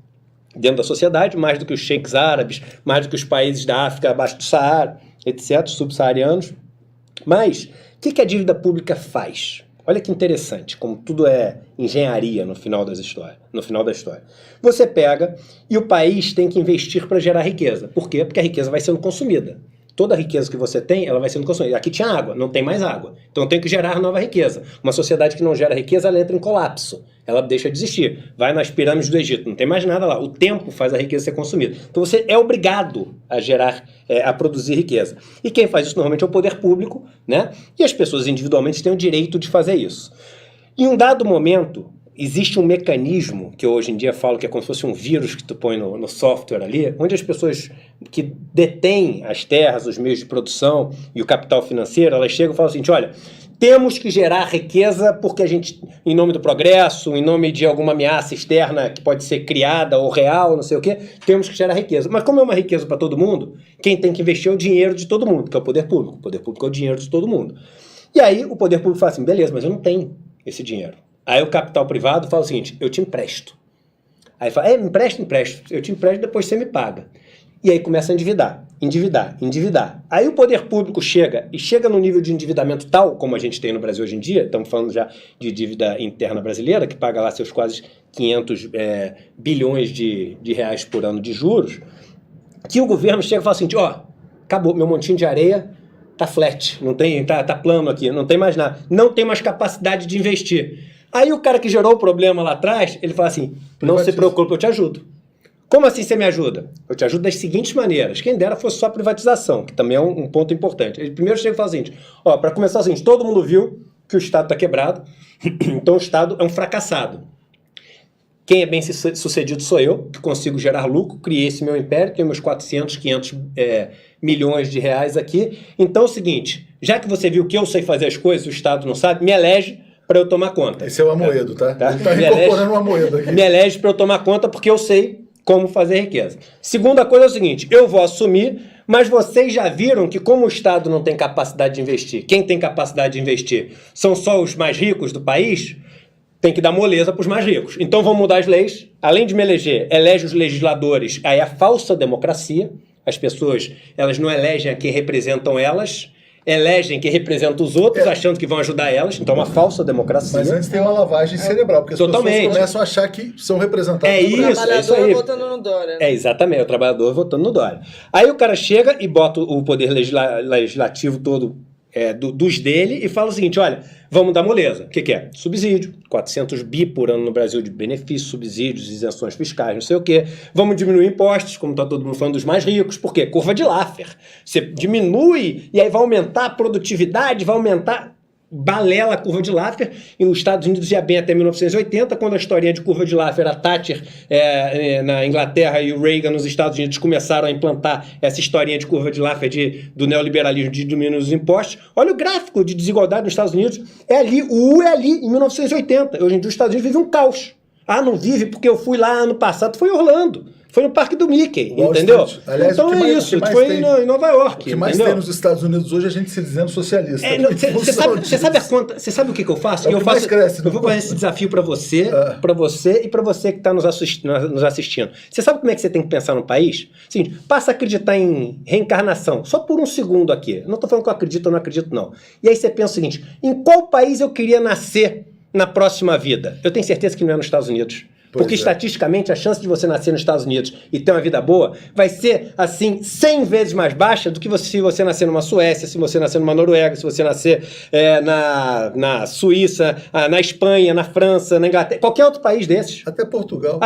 dentro da sociedade, mais do que os sheiks árabes, mais do que os países da África abaixo do Saara, etc., subsaarianos. Mas, o que a dívida pública faz? Olha que interessante, como tudo é engenharia no final da história. Você pega e o país tem que investir para gerar riqueza. Por quê? Porque a riqueza vai sendo consumida. Toda a riqueza que você tem, ela vai sendo consumida. Aqui tinha água, não tem mais água. Então tem que gerar nova riqueza. Uma sociedade que não gera riqueza, ela entra em colapso. Ela deixa de existir. Vai nas pirâmides do Egito, não tem mais nada lá. O tempo faz a riqueza ser consumida. Então você é obrigado a gerar, a produzir riqueza. E quem faz isso normalmente é o poder público, né? E as pessoas individualmente têm o direito de fazer isso. Em um dado momento, existe um mecanismo, que eu hoje em dia falo que é como se fosse um vírus que tu põe no software ali, onde as pessoas que detêm as terras, os meios de produção e o capital financeiro, elas chegam e falam assim, olha, temos que gerar riqueza porque a gente, em nome do progresso, em nome de alguma ameaça externa que pode ser criada ou real, não sei o quê, temos que gerar riqueza. Mas como é uma riqueza para todo mundo, quem tem que investir é o dinheiro de todo mundo, que é o poder público. O poder público é o dinheiro de todo mundo. E aí o poder público fala assim, beleza, mas eu não tenho esse dinheiro. Aí o capital privado fala o seguinte, eu te empresto. Aí fala, me empresto, eu te empresto, depois você me paga. E aí começa a endividar. endividar. Aí o poder público chega no nível de endividamento tal, como a gente tem no Brasil hoje em dia, estamos falando já de dívida interna brasileira, que paga lá seus quase 500 bilhões de reais por ano de juros, que o governo chega e fala assim, acabou, meu montinho de areia tá flat, não tem, tá plano aqui, não tem mais nada, não tem mais capacidade de investir. Aí o cara que gerou o problema lá atrás, ele fala assim, não se preocupe, eu te ajudo. Como assim você me ajuda? Eu te ajudo das seguintes maneiras. Quem dera fosse só privatização, que também é um ponto importante. Ele primeiro chega e fala o seguinte, para começar o seguinte, todo mundo viu que o Estado está quebrado, então o Estado é um fracassado. Quem é bem sucedido sou eu, que consigo gerar lucro, criei esse meu império, tenho meus 400, 500 milhões de reais aqui. Então é o seguinte, já que você viu que eu sei fazer as coisas, o Estado não sabe, me elege para eu tomar conta. Esse é o Amoedo, tá? Ele está incorporando o Amoedo aqui. Me elege para eu tomar conta porque eu sei como fazer riqueza. Segunda coisa é o seguinte, eu vou assumir, mas vocês já viram que como o Estado não tem capacidade de investir, quem tem capacidade de investir são só os mais ricos do país, tem que dar moleza para os mais ricos. Então vão mudar as leis, além de me eleger, elege os legisladores, aí é a falsa democracia, as pessoas elas não elegem a quem representam elas, elegem quem representa os outros, achando que vão ajudar elas. Então, é uma falsa democracia. Mas antes tem uma lavagem cerebral, porque as pessoas começam a achar que são representados por isso. O trabalhador votando no Dória. Exatamente, o trabalhador votando no Dória. Aí o cara chega e bota o poder legislativo todo dos dele e fala o seguinte, olha, vamos dar moleza. O que é? Subsídio. 400 bi por ano no Brasil de benefícios, subsídios, isenções fiscais, não sei o quê. Vamos diminuir impostos, como está todo mundo falando, dos mais ricos. Por quê? Curva de Laffer. Você diminui e aí vai aumentar a produtividade, vai aumentar... Balela a curva de Laffer, e os Estados Unidos ia bem até 1980, quando a historinha de curva de Laffer, a Thatcher na Inglaterra e o Reagan nos Estados Unidos começaram a implantar essa historinha de curva de Laffer do neoliberalismo de diminuir os impostos. Olha o gráfico de desigualdade nos Estados Unidos, o U é ali, em 1980. Hoje em dia os Estados Unidos vivem um caos. Não vive porque eu fui lá ano passado, foi em Orlando. Foi no Parque do Mickey, entendeu? Aliás, então foi em Nova York. O que mais tem nos Estados Unidos hoje é a gente se dizendo socialista. Você sabe o que eu faço? Eu vou fazer esse desafio para você e para você que está nos assistindo. Você sabe como é que você tem que pensar no país? Seguinte, passa a acreditar em reencarnação, só por um segundo aqui. Eu não estou falando que eu acredito ou não acredito, não. E aí você pensa o seguinte, em qual país eu queria nascer na próxima vida? Eu tenho certeza que não é nos Estados Unidos. Porque estatisticamente a chance de você nascer nos Estados Unidos e ter uma vida boa vai ser, assim, 100 vezes mais baixa do que se você nascer numa Suécia, se você nascer numa Noruega, se você nascer na Suíça, na Espanha, na França, na Inglaterra, qualquer outro país desses. Até Portugal,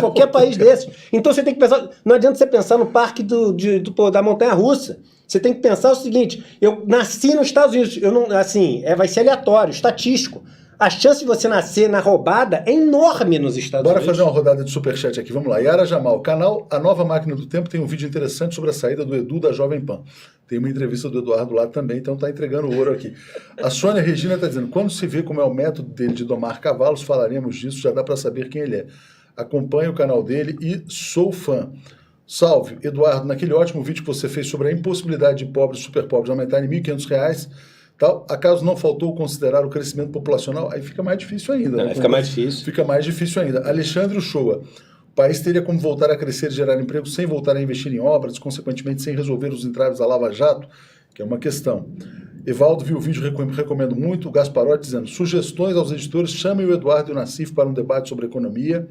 qualquer país desses. Então você tem que pensar, não adianta você pensar no parque da montanha-russa. Você tem que pensar o seguinte, eu nasci nos Estados Unidos, vai ser aleatório, estatístico. A chance de você nascer na roubada é enorme nos Estados Unidos. Bora fazer uma rodada de superchat aqui. Vamos lá. Yara Jamal, canal A Nova Máquina do Tempo tem um vídeo interessante sobre a saída do Edu da Jovem Pan. Tem uma entrevista do Eduardo lá também, então tá entregando ouro aqui. A Sônia Regina tá dizendo, quando se vê como é o método dele de domar cavalos, falaremos disso, já dá para saber quem ele é. Acompanhe o canal dele e sou fã. Salve, Eduardo, naquele ótimo vídeo que você fez sobre a impossibilidade de pobres e superpobres aumentarem R$ 1.500, acaso não faltou considerar o crescimento populacional, aí fica mais difícil ainda. Fica mais difícil. Fica mais difícil ainda. Alexandre Uchoa, o país teria como voltar a crescer e gerar emprego sem voltar a investir em obras, consequentemente sem resolver os entraves da Lava Jato, que é uma questão. Evaldo viu o vídeo, recomendo muito. O Gasparotti dizendo, sugestões aos editores, chamem o Eduardo e o Nassif para um debate sobre economia.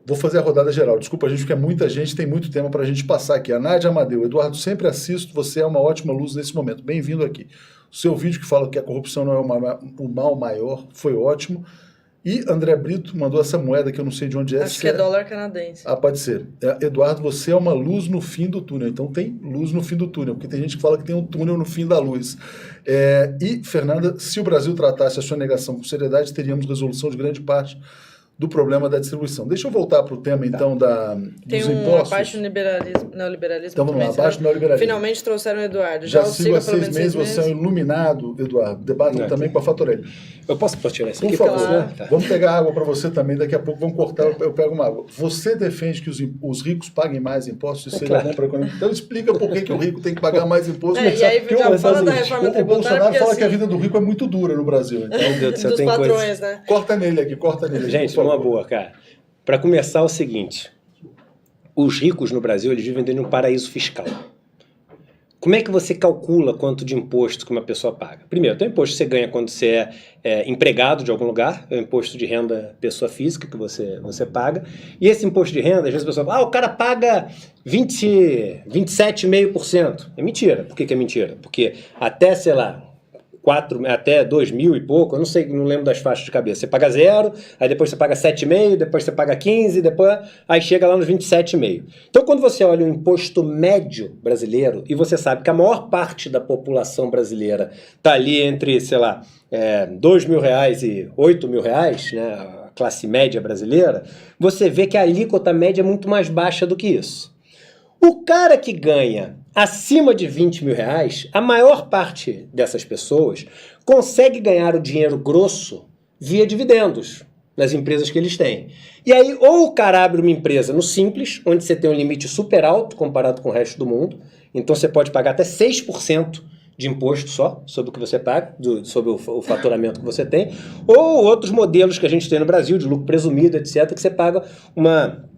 Vou fazer a rodada geral. Desculpa, gente, porque é muita gente, tem muito tema para a gente passar aqui. A Nádia Amadeu, Eduardo, sempre assisto, você é uma ótima luz nesse momento. Bem-vindo aqui. O seu vídeo que fala que a corrupção não é o mal maior foi ótimo. E André Brito mandou essa moeda que eu não sei de onde é. Acho que é dólar canadense. Pode ser. Eduardo, você é uma luz no fim do túnel. Então tem luz no fim do túnel, porque tem gente que fala que tem um túnel no fim da luz. E, Fernanda, se o Brasil tratasse a sua negação com seriedade, teríamos resolução de grande parte do problema da distribuição. Deixa eu voltar para o tema, então, dos impostos. Tem abaixo do neoliberalismo. Então vamos lá, abaixo do neoliberalismo. Finalmente trouxeram o Eduardo. Já sigo há 6 meses, você é um iluminado, Eduardo. Debatam também com a Fatorelli. Eu posso tirar isso aqui? Por favor, tá. Vamos pegar água para você também, daqui a pouco vamos cortar, eu pego uma água. Você defende que os ricos paguem mais impostos? Isso seria bom para a economia? Então explica por que o rico tem que pagar mais impostos. E aí já fala da reforma tributária. O Bolsonaro fala que a vida do rico é muito dura no Brasil. Então, meu Deus do céu, dos tem patrões, coisa... né? Corta nele aqui. Gente, uma boa, cara. Para começar, é o seguinte. os ricos no Brasil, eles vivem dentro de um paraíso fiscal. Como é que você calcula quanto de imposto que uma pessoa paga? Primeiro, tem o imposto que você ganha quando você é empregado de algum lugar, é o imposto de renda pessoa física que você paga, e esse imposto de renda, às vezes a pessoa fala, o cara paga 27,5%. É mentira. Por que é mentira? Porque até, sei lá, até 2.000 e pouco, eu não sei, não lembro das faixas de cabeça. Você paga 0, aí depois você paga 7,5, depois você paga 15, depois aí chega lá nos 27,5. Então, quando você olha o imposto médio brasileiro, e você sabe que a maior parte da população brasileira está ali entre, sei lá, R$2.000 e R$8.000, né, a classe média brasileira, você vê que a alíquota média é muito mais baixa do que isso. O cara que ganha acima de R$20.000, a maior parte dessas pessoas consegue ganhar o dinheiro grosso via dividendos nas empresas que eles têm. E aí, ou o cara abre uma empresa no Simples, onde você tem um limite super alto comparado com o resto do mundo, então você pode pagar até 6% de imposto só sobre o que você paga, sobre o faturamento que você tem, ou outros modelos que a gente tem no Brasil, de lucro presumido, etc., que você paga uma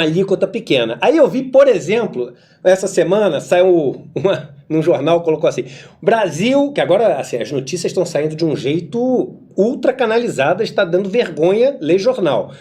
alíquota pequena. Aí eu vi, por exemplo, essa semana saiu num jornal, colocou assim, Brasil, que agora assim, as notícias estão saindo de um jeito ultra canalizado, está dando vergonha ler jornal.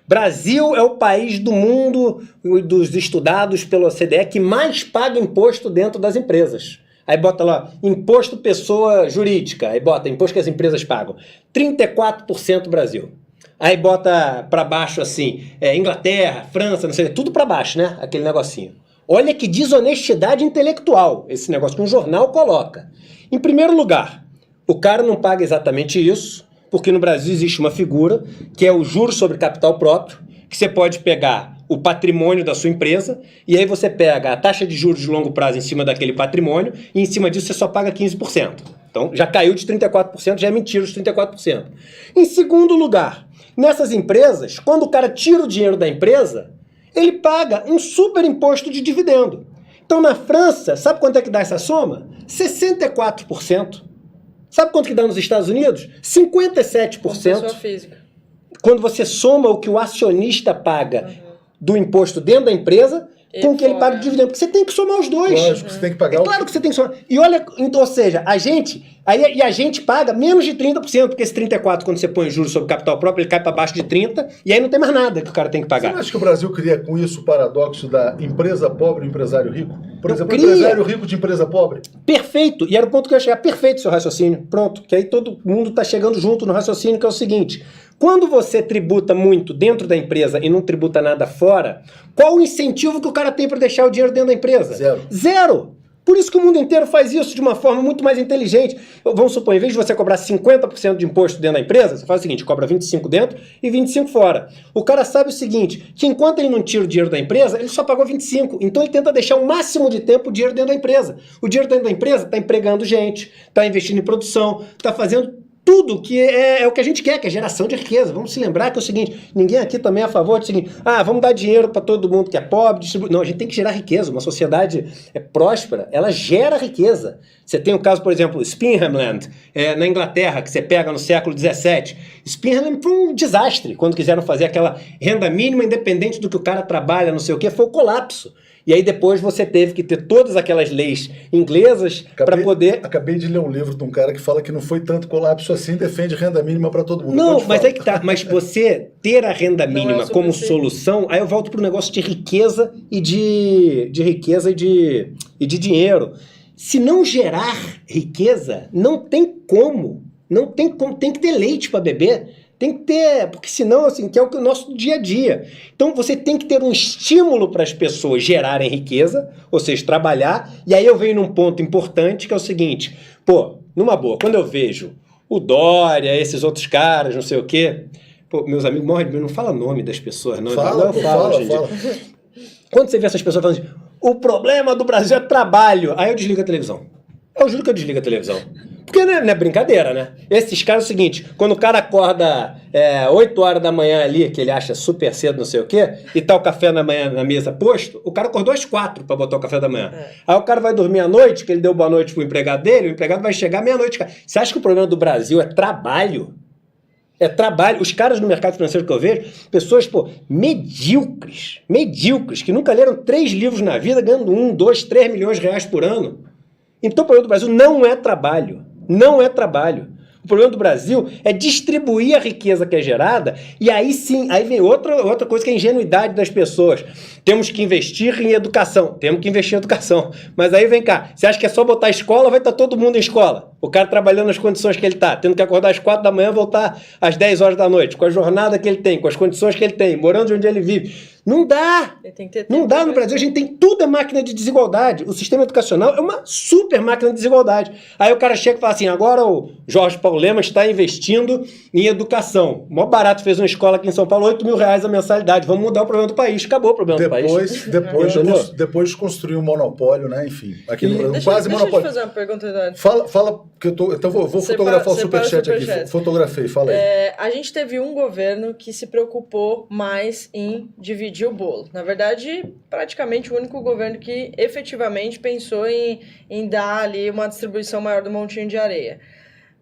Brasil é o país do mundo, dos estudados pela OCDE, que mais paga imposto dentro das empresas. Aí bota lá, imposto pessoa jurídica, aí bota imposto que as empresas pagam, 34% Brasil. Aí bota para baixo assim, Inglaterra, França, não sei, tudo para baixo, né? Aquele negocinho. Olha que desonestidade intelectual esse negócio que um jornal coloca. Em primeiro lugar, o cara não paga exatamente isso, porque no Brasil existe uma figura que é o juros sobre capital próprio, que você pode pegar o patrimônio da sua empresa e aí você pega a taxa de juros de longo prazo em cima daquele patrimônio e em cima disso você só paga 15%. Então já caiu de 34%, já é mentira os 34%. Em segundo lugar, nessas empresas, quando o cara tira o dinheiro da empresa, ele paga um super imposto de dividendo. Então, na França, sabe quanto é que dá essa soma? 64%. Sabe quanto que dá nos Estados Unidos? 57%. Pessoa física. Quando você soma o que o acionista paga do imposto dentro da empresa com o que ele paga de dividendo. Porque você tem que somar os dois. Lógico, você tem que pagar. É claro que você tem que somar. E olha, ou seja, a gente paga menos de 30%, porque esse 34%, quando você põe juros sobre capital próprio, ele cai para baixo de 30%, e aí não tem mais nada que o cara tem que pagar. Você não acha que o Brasil cria com isso o paradoxo da empresa pobre e empresário rico? Por exemplo, cria. Empresário rico de empresa pobre? Perfeito, e era o ponto que eu ia chegar. Perfeito seu raciocínio. Pronto, que aí todo mundo está chegando junto no raciocínio, que é o seguinte: quando você tributa muito dentro da empresa e não tributa nada fora, qual o incentivo que o cara tem para deixar o dinheiro dentro da empresa? Zero. Por isso que o mundo inteiro faz isso de uma forma muito mais inteligente. Vamos supor, em vez de você cobrar 50% de imposto dentro da empresa, você faz o seguinte, cobra 25% dentro e 25% fora. O cara sabe o seguinte, que enquanto ele não tira o dinheiro da empresa, ele só pagou 25%. Então ele tenta deixar o máximo de tempo o dinheiro dentro da empresa. O dinheiro dentro da empresa está empregando gente, está investindo em produção, está fazendo tudo que é o que a gente quer, que é geração de riqueza. Vamos se lembrar que é o seguinte, ninguém aqui também é a favor do seguinte, vamos dar dinheiro para todo mundo que é pobre, Não, a gente tem que gerar riqueza. Uma sociedade próspera, ela gera riqueza. Você tem o caso, por exemplo, Spinhamland, na Inglaterra, que você pega no século XVII. Spinhamland foi um desastre. Quando quiseram fazer aquela renda mínima, independente do que o cara trabalha, não sei o quê, foi o colapso. E aí depois você teve que ter todas aquelas leis inglesas para poder... Acabei de ler um livro de um cara que fala que não foi tanto colapso assim, defende renda mínima para todo mundo. Não, mas é que tá. Mas você ter a renda mínima como solução, aí eu volto para o negócio de riqueza e de dinheiro. Se não gerar riqueza, não tem como. Não tem como. Tem que ter leite para beber. Tem que ter, porque senão, assim, que é o nosso dia a dia. Então, você tem que ter um estímulo para as pessoas gerarem riqueza, ou seja, trabalhar. E aí eu venho num ponto importante, que é o seguinte. Pô, numa boa, quando eu vejo o Dória, esses outros caras, não sei o quê... Pô, meus amigos morrem de medo, não fala nome das pessoas, não. Fala. Quando você vê essas pessoas falando assim, o problema do Brasil é trabalho. Aí eu desligo a televisão. Eu juro que eu desligo a televisão. Porque não é brincadeira, né? Esses caras é o seguinte, quando o cara acorda 8 horas da manhã ali, que ele acha super cedo, não sei o quê, e tá o café da manhã na mesa posto, o cara acordou às 4 para botar o café da manhã. Aí o cara vai dormir à noite, que ele deu boa noite pro empregado dele, o empregado vai chegar meia-noite. Você acha que o problema do Brasil é trabalho? É trabalho. Os caras no mercado financeiro que eu vejo, pessoas, medíocres, que nunca leram 3 livros na vida, ganhando 1, 2, 3 milhões de reais por ano. Então, o problema do Brasil não é trabalho. Não é trabalho. O problema do Brasil é distribuir a riqueza que é gerada, e aí sim, aí vem outra coisa que é a ingenuidade das pessoas. Temos que investir em educação. Temos que investir em educação. Mas aí vem cá, você acha que é só botar escola, vai estar todo mundo em escola? O cara trabalhando nas condições que ele está, tendo que acordar às 4 da manhã e voltar às 10 horas da noite, com a jornada que ele tem, com as condições que ele tem, morando onde ele vive. Não dá! Não dá no Brasil. A gente tem tudo é máquina de desigualdade. O sistema educacional é uma super máquina de desigualdade. Aí o cara chega e fala assim, agora o Jorge Paulo Lemann está investindo em educação. O maior barato fez uma escola aqui em São Paulo, R$8.000 a mensalidade. Vamos mudar o problema do país. Acabou o problema do país. Depois de construir um monopólio, né? Enfim, aqui no Brasil, quase monopólio. Deixa eu te fazer uma pergunta, Eduardo. Fala que eu tô... Então vou fotografar o superchat aqui. Fotografei, fala aí. A gente teve um governo que se preocupou mais em dividir o bolo. Na verdade, praticamente o único governo que efetivamente pensou em dar ali uma distribuição maior do montinho de areia.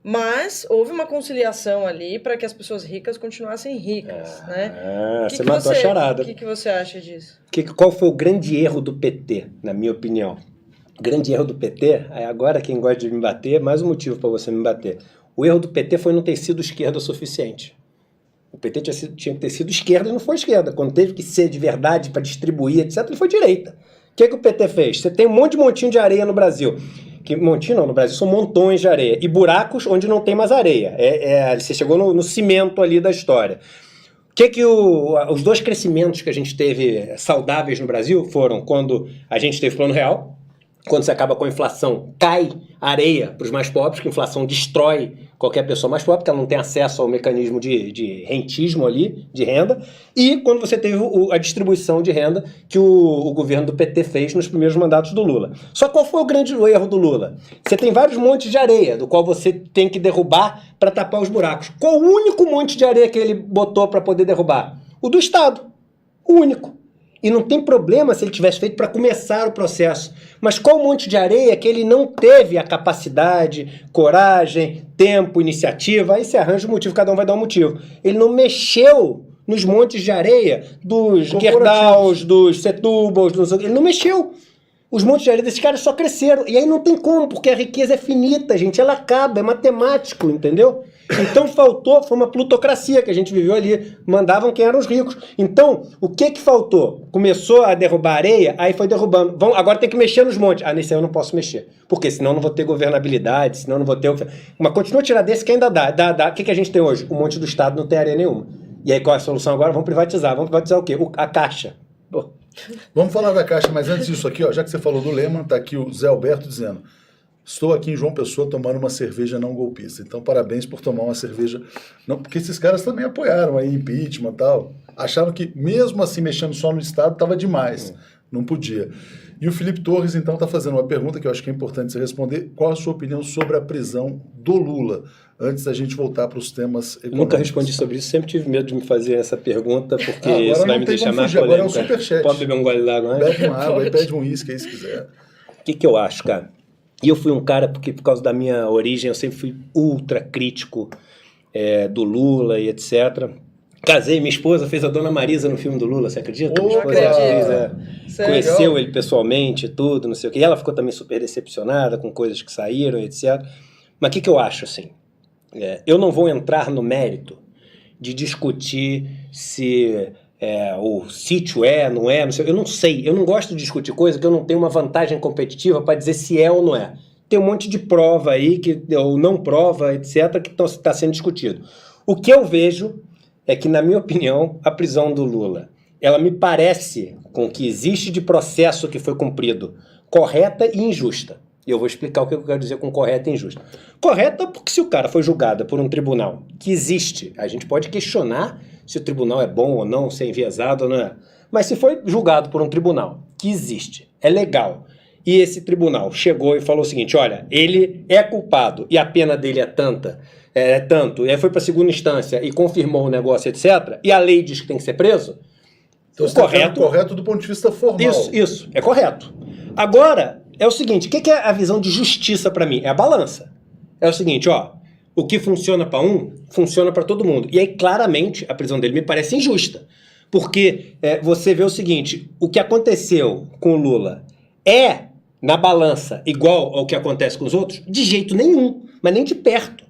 Mas houve uma conciliação ali para que as pessoas ricas continuassem ricas, né? Você matou a charada. O que você acha disso? Qual foi o grande erro do PT, na minha opinião? O grande erro do PT, agora quem gosta de me bater, mais um motivo para você me bater. O erro do PT foi não ter sido esquerda o suficiente. O PT tinha que ter sido esquerda e não foi esquerda. Quando teve que ser de verdade para distribuir, etc., ele foi direita. O que o PT fez? Você tem um monte de montinho de areia no Brasil. Montinho não, no Brasil são montões de areia. E buracos onde não tem mais areia. Você chegou no cimento ali da história. Os 2 crescimentos que a gente teve saudáveis no Brasil foram quando a gente teve Plano Real, quando você acaba com a inflação, cai areia para os mais pobres, que a inflação destrói qualquer pessoa mais pobre, porque ela não tem acesso ao mecanismo de rentismo ali, de renda, e quando você teve a distribuição de renda que o governo do PT fez nos primeiros mandatos do Lula. Só qual foi o grande erro do Lula? Você tem vários montes de areia, do qual você tem que derrubar para tapar os buracos. Qual o único monte de areia que ele botou para poder derrubar? O do Estado. O único. E não tem problema se ele tivesse feito para começar o processo. Mas qual o monte de areia que ele não teve a capacidade, coragem, tempo, iniciativa? Aí você arranja um motivo, cada um vai dar um motivo. Ele não mexeu nos montes de areia dos Gerdaus, dos Setúbals, ele não mexeu. Os montes de areia desses caras só cresceram. E aí não tem como, porque a riqueza é finita, gente. Ela acaba, é matemático, entendeu? Então foi uma plutocracia que a gente viveu ali. Mandavam quem eram os ricos. Então, o que faltou? Começou a derrubar areia, aí foi derrubando. Agora tem que mexer nos montes. Nesse aí eu não posso mexer. Porque senão eu não vou ter governabilidade, senão eu não vou ter... Mas continua a tirar desse que ainda dá. O que a gente tem hoje? O monte do Estado não tem areia nenhuma. E aí qual é a solução agora? Vamos privatizar. Vamos privatizar o quê? A Caixa. Vamos falar da Caixa, mas antes disso aqui, já que você falou do Lemann, tá aqui o Zé Alberto dizendo: estou aqui em João Pessoa tomando uma cerveja não golpista. Então, parabéns por tomar uma cerveja... Não, porque esses caras também apoiaram aí impeachment e tal. Acharam que, mesmo assim, mexendo só no Estado, estava demais. Não podia. E o Felipe Torres, então, está fazendo uma pergunta que eu acho que é importante você responder. Qual a sua opinião sobre a prisão do Lula? Antes da gente voltar para os temas econômicos. Nunca respondi sobre isso. Sempre tive medo de me fazer essa pergunta, porque isso vai me deixar mais polêmico. Agora é um superchat. Pode beber um gole d'água, né? Bebe uma água e pede um uísque aí, se quiser. O que eu acho, cara? E eu fui um cara, porque por causa da minha origem, eu sempre fui ultra crítico do Lula e etc. Casei, minha esposa fez a Dona Marisa no filme do Lula, você acredita? Minha esposa conheceu ele pessoalmente e tudo, não sei o quê. E ela ficou também super decepcionada com coisas que saíram, etc. Mas o que eu acho, assim? Eu não vou entrar no mérito de discutir se o sítio não é, não sei. Eu não sei, eu não gosto de discutir coisa que eu não tenho uma vantagem competitiva para dizer se é ou não é. Tem um monte de prova aí, ou não prova, etc., que está sendo discutido. O que eu vejo é que, na minha opinião, a prisão do Lula, ela me parece, com o que existe de processo que foi cumprido, correta e injusta. E eu vou explicar o que eu quero dizer com correta e injusta. Correta porque se o cara foi julgado por um tribunal que existe, a gente pode questionar se o tribunal é bom ou não, se é enviesado ou não é. Mas se foi julgado por um tribunal que existe, é legal, e esse tribunal chegou e falou o seguinte: olha, ele é culpado e a pena dele é tanto, e aí foi para a segunda instância e confirmou o negócio, etc., e a lei diz que tem que ser preso, então, correto do ponto de vista formal. Isso, é correto. Agora, é o seguinte, o que é a visão de justiça para mim? É a balança. É o seguinte, O que funciona para um, funciona para todo mundo. E aí, claramente, a prisão dele me parece injusta. Porque você vê o seguinte, o que aconteceu com o Lula é, na balança, igual ao que acontece com os outros? De jeito nenhum, mas nem de perto.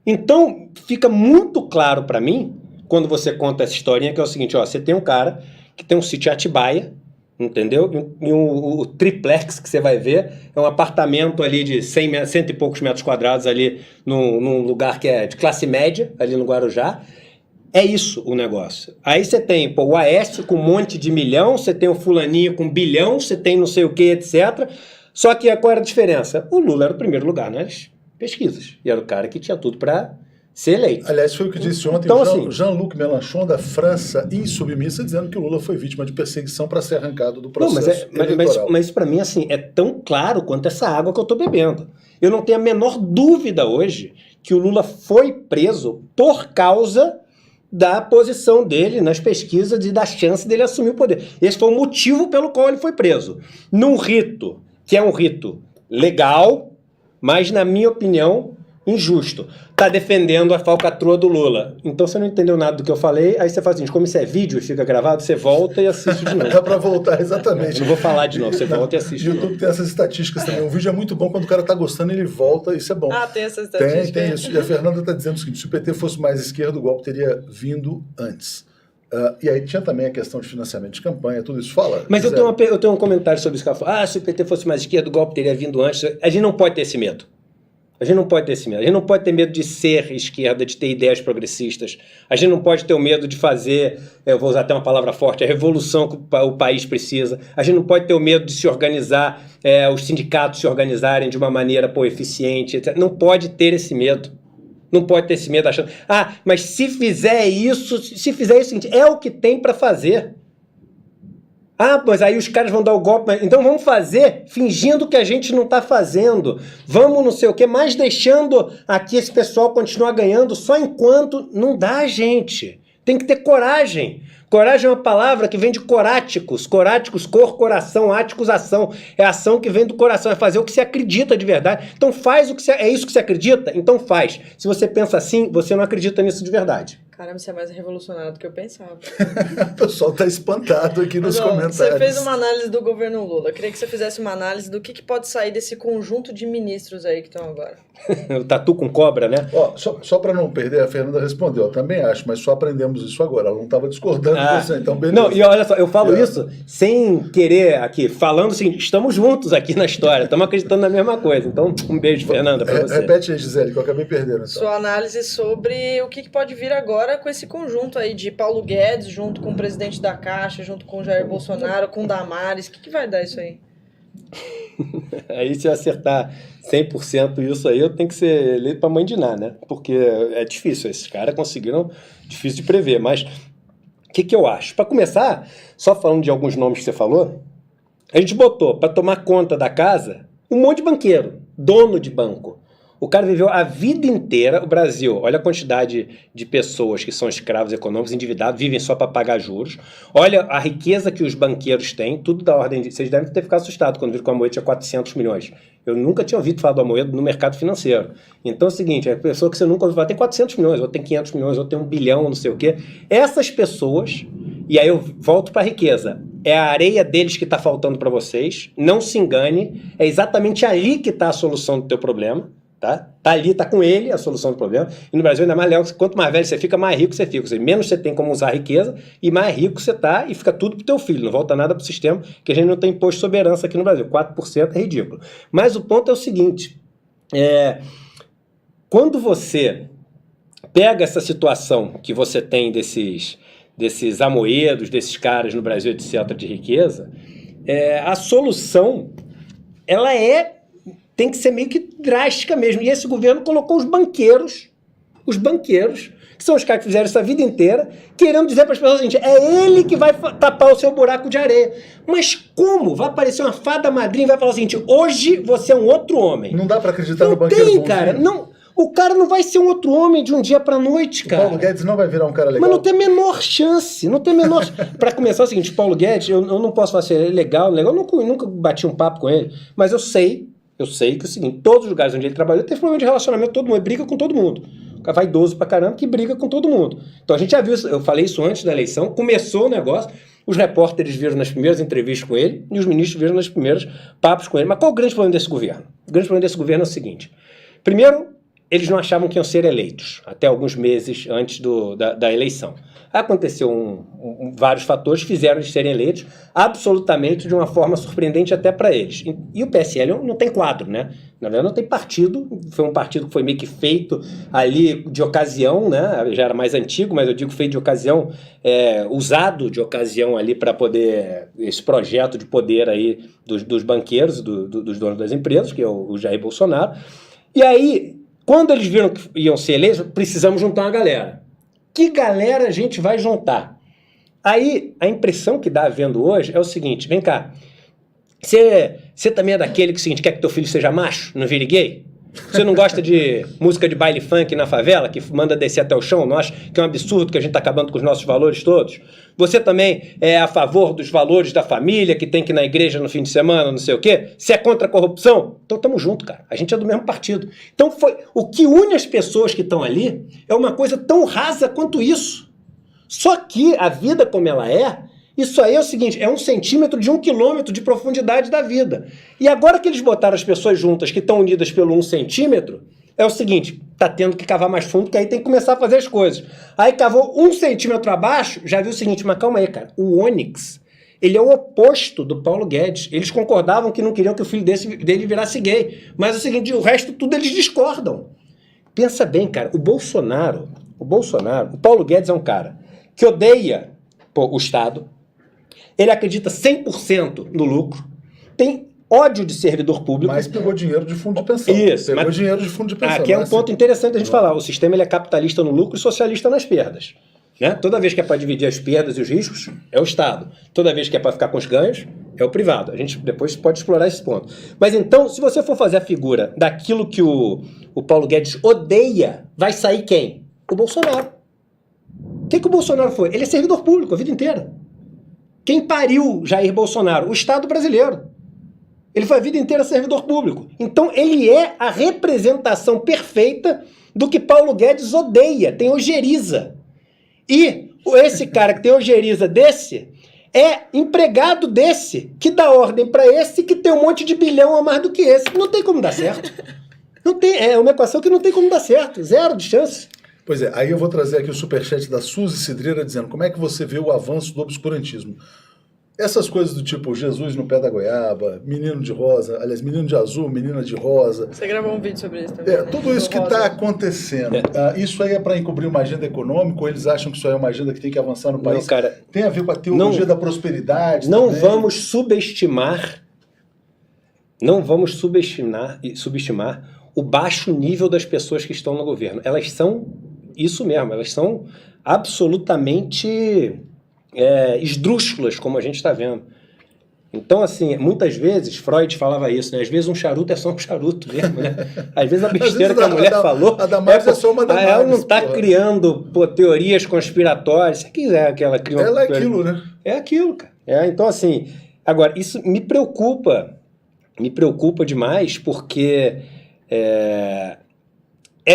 Então, fica muito claro para mim, quando você conta essa historinha, que é o seguinte, ó, você tem um cara que tem um sítio em Atibaia, entendeu? E o triplex que você vai ver é um apartamento ali de 100 e poucos metros quadrados ali num lugar que é de classe média, ali no Guarujá. É isso o negócio. Aí você tem o Aécio com um monte de milhão, você tem o fulaninho com bilhão, você tem não sei o que, etc. Só que qual era a diferença? O Lula era o primeiro lugar nas pesquisas. E era o cara que tinha tudo para ser eleito. Aliás, foi o que disse ontem então, o Jean-Luc Mélenchon, da França insubmissa, dizendo que o Lula foi vítima de perseguição para ser arrancado do processo eleitoral. Mas para mim, assim, é tão claro quanto essa água que eu estou bebendo. Eu não tenho a menor dúvida hoje que o Lula foi preso por causa da posição dele nas pesquisas e da chance dele assumir o poder. Esse foi o motivo pelo qual ele foi preso. Num rito, que é um rito legal, mas, na minha opinião, injusto. Tá defendendo a falcatrua do Lula. Então você não entendeu nada do que eu falei, aí você faz assim, como isso é vídeo e fica gravado, você volta e assiste de novo. Dá pra voltar, exatamente. Eu não vou falar de novo, você volta e assiste de novo. O YouTube tem essas estatísticas também. Um vídeo é muito bom, quando o cara tá gostando, ele volta, isso é bom. Ah, tem essas estatísticas? Tem isso. E a Fernanda tá dizendo o seguinte, se o PT fosse mais esquerdo, o golpe teria vindo antes. E aí tinha também a questão de financiamento de campanha, tudo isso. Fala. Mas eu tenho um comentário sobre isso que ela falou. Se o PT fosse mais esquerdo, o golpe teria vindo antes. A gente não pode ter esse medo. A gente não pode ter esse medo. A gente não pode ter medo de ser esquerda, de ter ideias progressistas. A gente não pode ter o medo de fazer, eu vou usar até uma palavra forte, a revolução que o país precisa. A gente não pode ter o medo de se organizar, os sindicatos se organizarem de uma maneira eficiente, etc. Não pode ter esse medo. Não pode ter esse medo achando, mas se fizer isso, seguinte, é o que tem para fazer. Mas aí os caras vão dar o golpe. Então vamos fazer fingindo que a gente não está fazendo. Vamos não sei o quê, mas deixando aqui esse pessoal continuar ganhando só enquanto não dá, gente. Tem que ter coragem. Coragem é uma palavra que vem de coráticos. Coráticos, cor, coração, áticos, ação. É a ação que vem do coração, é fazer o que você acredita de verdade. Então faz o que você... É isso que você acredita? Então faz. Se você pensa assim, você não acredita nisso de verdade. Caramba, você é mais revolucionário do que eu pensava. O pessoal tá espantado aqui nos comentários. Você fez uma análise do governo Lula. Eu queria que você fizesse uma análise do que pode sair desse conjunto de ministros aí que estão agora. O tatu com cobra, né? Só para não perder, a Fernanda respondeu. Eu também acho, mas só aprendemos isso agora. Ela não estava discordando de você, então beleza. Não, e olha só, eu falo isso sem querer aqui, falando assim, estamos juntos aqui na história, estamos acreditando na mesma coisa. Então, um beijo, Fernanda, para você. Repete aí, Gisele, que eu acabei perdendo. Então. Sua análise sobre o que pode vir agora com esse conjunto aí de Paulo Guedes, junto com o presidente da Caixa, junto com o Jair Bolsonaro, com Damares. O que vai dar isso aí? Aí se eu acertar 100% isso aí, eu tenho que ser eleito para mandinar, né? Porque é difícil, esses caras conseguiram, difícil de prever, mas o que eu acho? Para começar, só falando de alguns nomes que você falou, a gente botou para tomar conta da casa um monte de banqueiro, dono de banco. O cara viveu a vida inteira, o Brasil, olha a quantidade de pessoas que são escravos econômicos, endividados, vivem só para pagar juros. Olha a riqueza que os banqueiros têm, tudo da ordem de... Vocês devem ter ficado assustados quando viram que o Amoedo tinha 400 milhões. Eu nunca tinha ouvido falar do Amoedo no mercado financeiro. Então é o seguinte, a pessoa que você nunca ouviu falar tem 400 milhões, ou tem 500 milhões, ou tem 1 bilhão, não sei o quê. Essas pessoas, e aí eu volto para a riqueza, é a areia deles que está faltando para vocês, não se engane, é exatamente ali que está a solução do teu problema. Tá ali, tá com ele a solução do problema. E no Brasil ainda mais legal, quanto mais velho você fica, mais rico você fica. Ou seja, menos você tem como usar a riqueza e mais rico você tá e fica tudo pro teu filho. Não volta nada pro sistema, que a gente não tem imposto de soberança aqui no Brasil. 4% é ridículo. Mas o ponto é o seguinte, quando você pega essa situação que você tem desses amoedos, desses caras no Brasil, etc., de riqueza, a solução, ela tem que ser meio que drástica mesmo. E esse governo colocou os banqueiros, que são os caras que fizeram isso a vida inteira, querendo dizer para as pessoas o seguinte, é ele que vai tapar o seu buraco de areia. Mas como? Vai aparecer uma fada madrinha e vai falar o seguinte, hoje você é um outro homem. Não dá para acreditar no banqueiro bonzinho. Cara, não. O cara não vai ser um outro homem de um dia pra noite, cara. O Paulo Guedes não vai virar um cara legal. Mas não tem a menor chance, não tem a menor... Pra começar, é o seguinte, Paulo Guedes, eu não posso falar se ele é legal, eu nunca bati um papo com ele, mas eu sei Eu sei que é o seguinte, todos os lugares onde ele trabalhou, teve problema de relacionamento, todo mundo briga com todo mundo. O cara vaidoso pra caramba que briga com todo mundo. Então a gente já viu, eu falei isso antes da eleição, começou o negócio, os repórteres viram nas primeiras entrevistas com ele e os ministros viram nos primeiros papos com ele. Mas qual o grande problema desse governo? O grande problema desse governo é o seguinte. Primeiro, eles não achavam que iam ser eleitos, até alguns meses antes da eleição. Aconteceu vários fatores que fizeram eles serem eleitos absolutamente de uma forma surpreendente até para eles. E o PSL não tem quadro, né? Na verdade, não tem partido. Foi um partido que foi meio que feito ali de ocasião, né? Já era mais antigo, mas eu digo feito de ocasião, usado de ocasião ali para poder, esse projeto de poder aí dos banqueiros, dos donos das empresas, que é o Jair Bolsonaro. E aí, quando eles viram que iam ser eleitos, precisamos juntar uma galera. Que galera a gente vai juntar? Aí, a impressão que dá vendo hoje é o seguinte, vem cá, você também é daquele que, seguinte, quer que teu filho seja macho, não vire gay? Você não gosta de música de baile funk na favela, que manda descer até o chão, não acha que é um absurdo que a gente está acabando com os nossos valores todos? Você também é a favor dos valores da família, que tem que ir na igreja no fim de semana, não sei o quê? Você é contra a corrupção? Então estamos juntos, cara. A gente é do mesmo partido. Então o que une as pessoas que estão ali é uma coisa tão rasa quanto isso. Só que a vida como ela é, isso aí é o seguinte, é 1 centímetro de 1 quilômetro de profundidade da vida. E agora que eles botaram as pessoas juntas que estão unidas pelo 1 centímetro, é o seguinte, tá tendo que cavar mais fundo, que aí tem que começar a fazer as coisas. Aí cavou 1 centímetro abaixo, já viu o seguinte, mas calma aí, cara, o Onyx, ele é o oposto do Paulo Guedes. Eles concordavam que não queriam que o filho dele virasse gay. Mas é o seguinte, o resto tudo eles discordam. Pensa bem, cara, o Paulo Guedes é um cara que odeia o Estado, ele acredita 100% no lucro, tem ódio de servidor público. Mas pegou dinheiro de fundo de pensão. Isso. Pegou dinheiro de fundo de pensão. Aqui é um ponto interessante a gente falar. O sistema ele é capitalista no lucro e socialista nas perdas. Né? Toda vez que é para dividir as perdas e os riscos, é o Estado. Toda vez que é para ficar com os ganhos, é o privado. A gente depois pode explorar esse ponto. Mas então, se você for fazer a figura daquilo que o Paulo Guedes odeia, vai sair quem? O Bolsonaro. O que o Bolsonaro foi? Ele é servidor público a vida inteira. Quem pariu Jair Bolsonaro? O Estado brasileiro. Ele foi a vida inteira servidor público. Então ele é a representação perfeita do que Paulo Guedes odeia, tem ojeriza. E esse cara que tem ojeriza desse é empregado desse, que dá ordem para esse que tem um monte de bilhão a mais do que esse. Não tem como dar certo. Não tem, é uma equação que não tem como dar certo. Zero de chance. Pois é, aí eu vou trazer aqui o superchat da Suzy Cidreira dizendo como é que você vê o avanço do obscurantismo. Essas coisas do tipo Jesus no pé da goiaba, menino de rosa, aliás, menino de azul, menina de rosa. Você gravou um vídeo sobre isso também. Tudo isso que está acontecendo. Isso aí é para encobrir uma agenda econômica ou eles acham que isso aí é uma agenda que tem que avançar no país? Não, cara, tem a ver com a teologia da prosperidade? Não também. vamos subestimar o baixo nível das pessoas que estão no governo. Elas são isso mesmo, elas são absolutamente esdrúxulas, como a gente está vendo. Então, assim, muitas vezes, Freud falava isso, né? Às vezes um charuto é só um charuto mesmo, né? Às vezes a besteira que a mulher falou... A Damares é só uma Damares. Ela não está criando teorias conspiratórias. Se quiser que ela crie uma... Ela é aquilo, né? É aquilo, cara. Então, assim... Agora, isso me preocupa demais, porque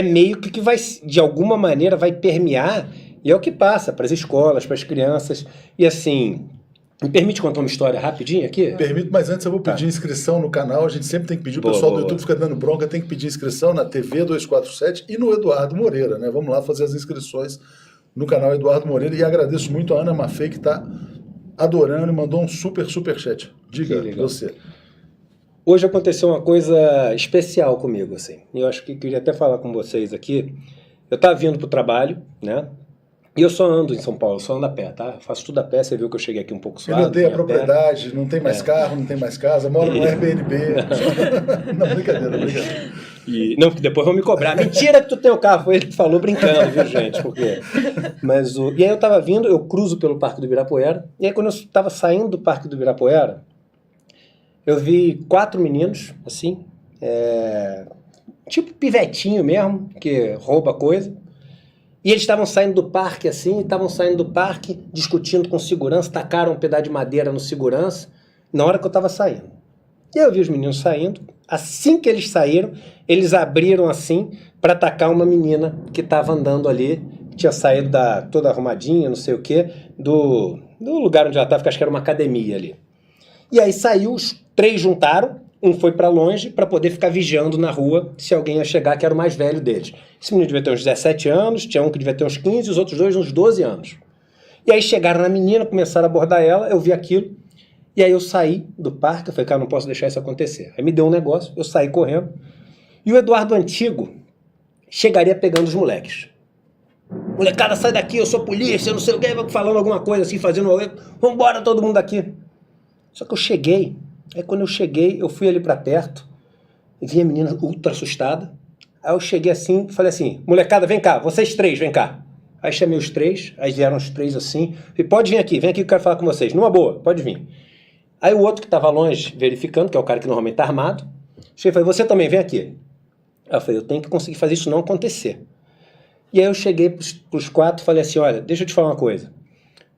meio que vai, de alguma maneira, vai permear, e é o que passa para as escolas, para as crianças, e assim... Me permite contar uma história rapidinho aqui? Permito, mas antes eu vou pedir inscrição no canal. A gente sempre tem que pedir, o pessoal do YouTube fica dando bronca, tem que pedir inscrição na TV 247 e no Eduardo Moreira, né? Vamos lá fazer as inscrições no canal Eduardo Moreira. E agradeço muito a Ana Mafei, que está adorando e mandou um superchat. Diga você. Hoje aconteceu uma coisa especial comigo, assim. E eu acho que queria até falar com vocês aqui. Eu estava vindo para o trabalho, né? E eu só ando em São Paulo, só ando a pé, tá? Eu faço tudo a pé, você viu que eu cheguei aqui um pouco suave. Ele odeia a propriedade, não tem mais carro, não tem mais casa, mora no Airbnb. Não, brincadeira. Não, porque depois vão me cobrar. Mentira que tu tem o carro, foi ele que falou brincando, viu, gente? Porque... E aí eu tava vindo, eu cruzo pelo Parque do Ibirapuera, e aí quando eu tava saindo do Parque do Ibirapuera, eu vi 4 meninos, assim, tipo pivetinho mesmo, que rouba coisa. E eles estavam saindo do parque assim, discutindo com segurança, tacaram um pedaço de madeira no segurança, na hora que eu estava saindo. E aí eu vi os meninos saindo, Assim que eles saíram, eles abriram assim para atacar uma menina que estava andando ali, tinha saído toda arrumadinha, não sei o quê, do lugar onde ela estava, que acho que era uma academia ali. E aí saiu, os 3 juntaram, um foi para longe para poder ficar vigiando na rua se alguém ia chegar, que era o mais velho deles. Esse menino devia ter uns 17 anos, tinha um que devia ter uns 15 e os outros 2 uns 12 anos. E aí chegaram na menina, começaram a abordar ela, eu vi aquilo, e aí eu saí do parque, eu falei, cara, não posso deixar isso acontecer. Aí me deu um negócio, eu saí correndo, e o Eduardo Antigo chegaria pegando os moleques. Molecada, sai daqui, eu sou polícia, eu não sei o que, falando alguma coisa assim, fazendo... Vambora todo mundo daqui. Só que eu cheguei, aí quando eu cheguei, eu fui ali pra perto, e vi a menina ultra assustada. Aí eu cheguei assim, falei assim, molecada, vem cá, vocês 3, vem cá. Aí chamei os 3, aí vieram os 3 assim, falei, pode vir aqui que eu quero falar com vocês. Numa boa, pode vir. Aí o outro que estava longe, verificando, que é o cara que normalmente tá armado, cheguei e falei, você também, vem aqui. Aí eu falei, eu tenho que conseguir fazer isso não acontecer. E aí eu cheguei pros 4 e falei assim, olha, deixa eu te falar uma coisa.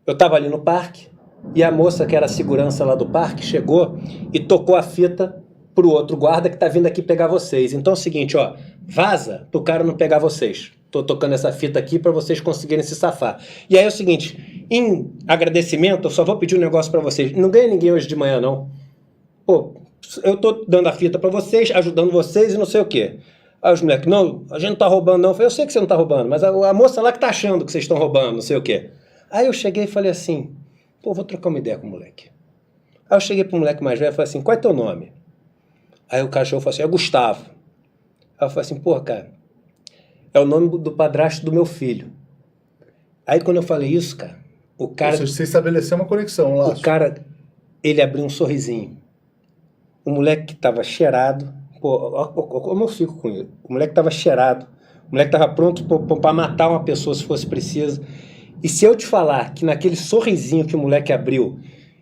Eu tava ali no parque, e a moça que era a segurança lá do parque chegou e tocou a fita pro outro guarda que tá vindo aqui pegar vocês. Então é o seguinte, ó, vaza pro cara não pegar vocês. Tô tocando essa fita aqui para vocês conseguirem se safar. E aí é o seguinte, em agradecimento, eu só vou pedir um negócio para vocês. Não ganha ninguém hoje de manhã, não. Pô, eu tô dando a fita para vocês, ajudando vocês e não sei o quê. Aí os moleques, não, a gente não tá roubando não. Eu falei, eu sei que você não tá roubando, mas a moça lá que tá achando que vocês estão roubando, não sei o quê. Aí eu cheguei e falei assim, pô, vou trocar uma ideia com o moleque. Aí eu cheguei pro moleque mais velho e falei assim, qual é teu nome? Aí o cachorro falou assim, é Gustavo. Aí eu falei assim, pô, cara, é o nome do padrasto do meu filho. Aí quando eu falei isso, cara, o cara... Ou seja, você estabeleceu uma conexão lá. O cara, ele abriu um sorrisinho. O moleque que tava cheirado, pô, como eu fico com ele. O moleque tava cheirado, o moleque tava pronto pra matar uma pessoa se fosse preciso. E se eu te falar que naquele sorrisinho que o moleque abriu,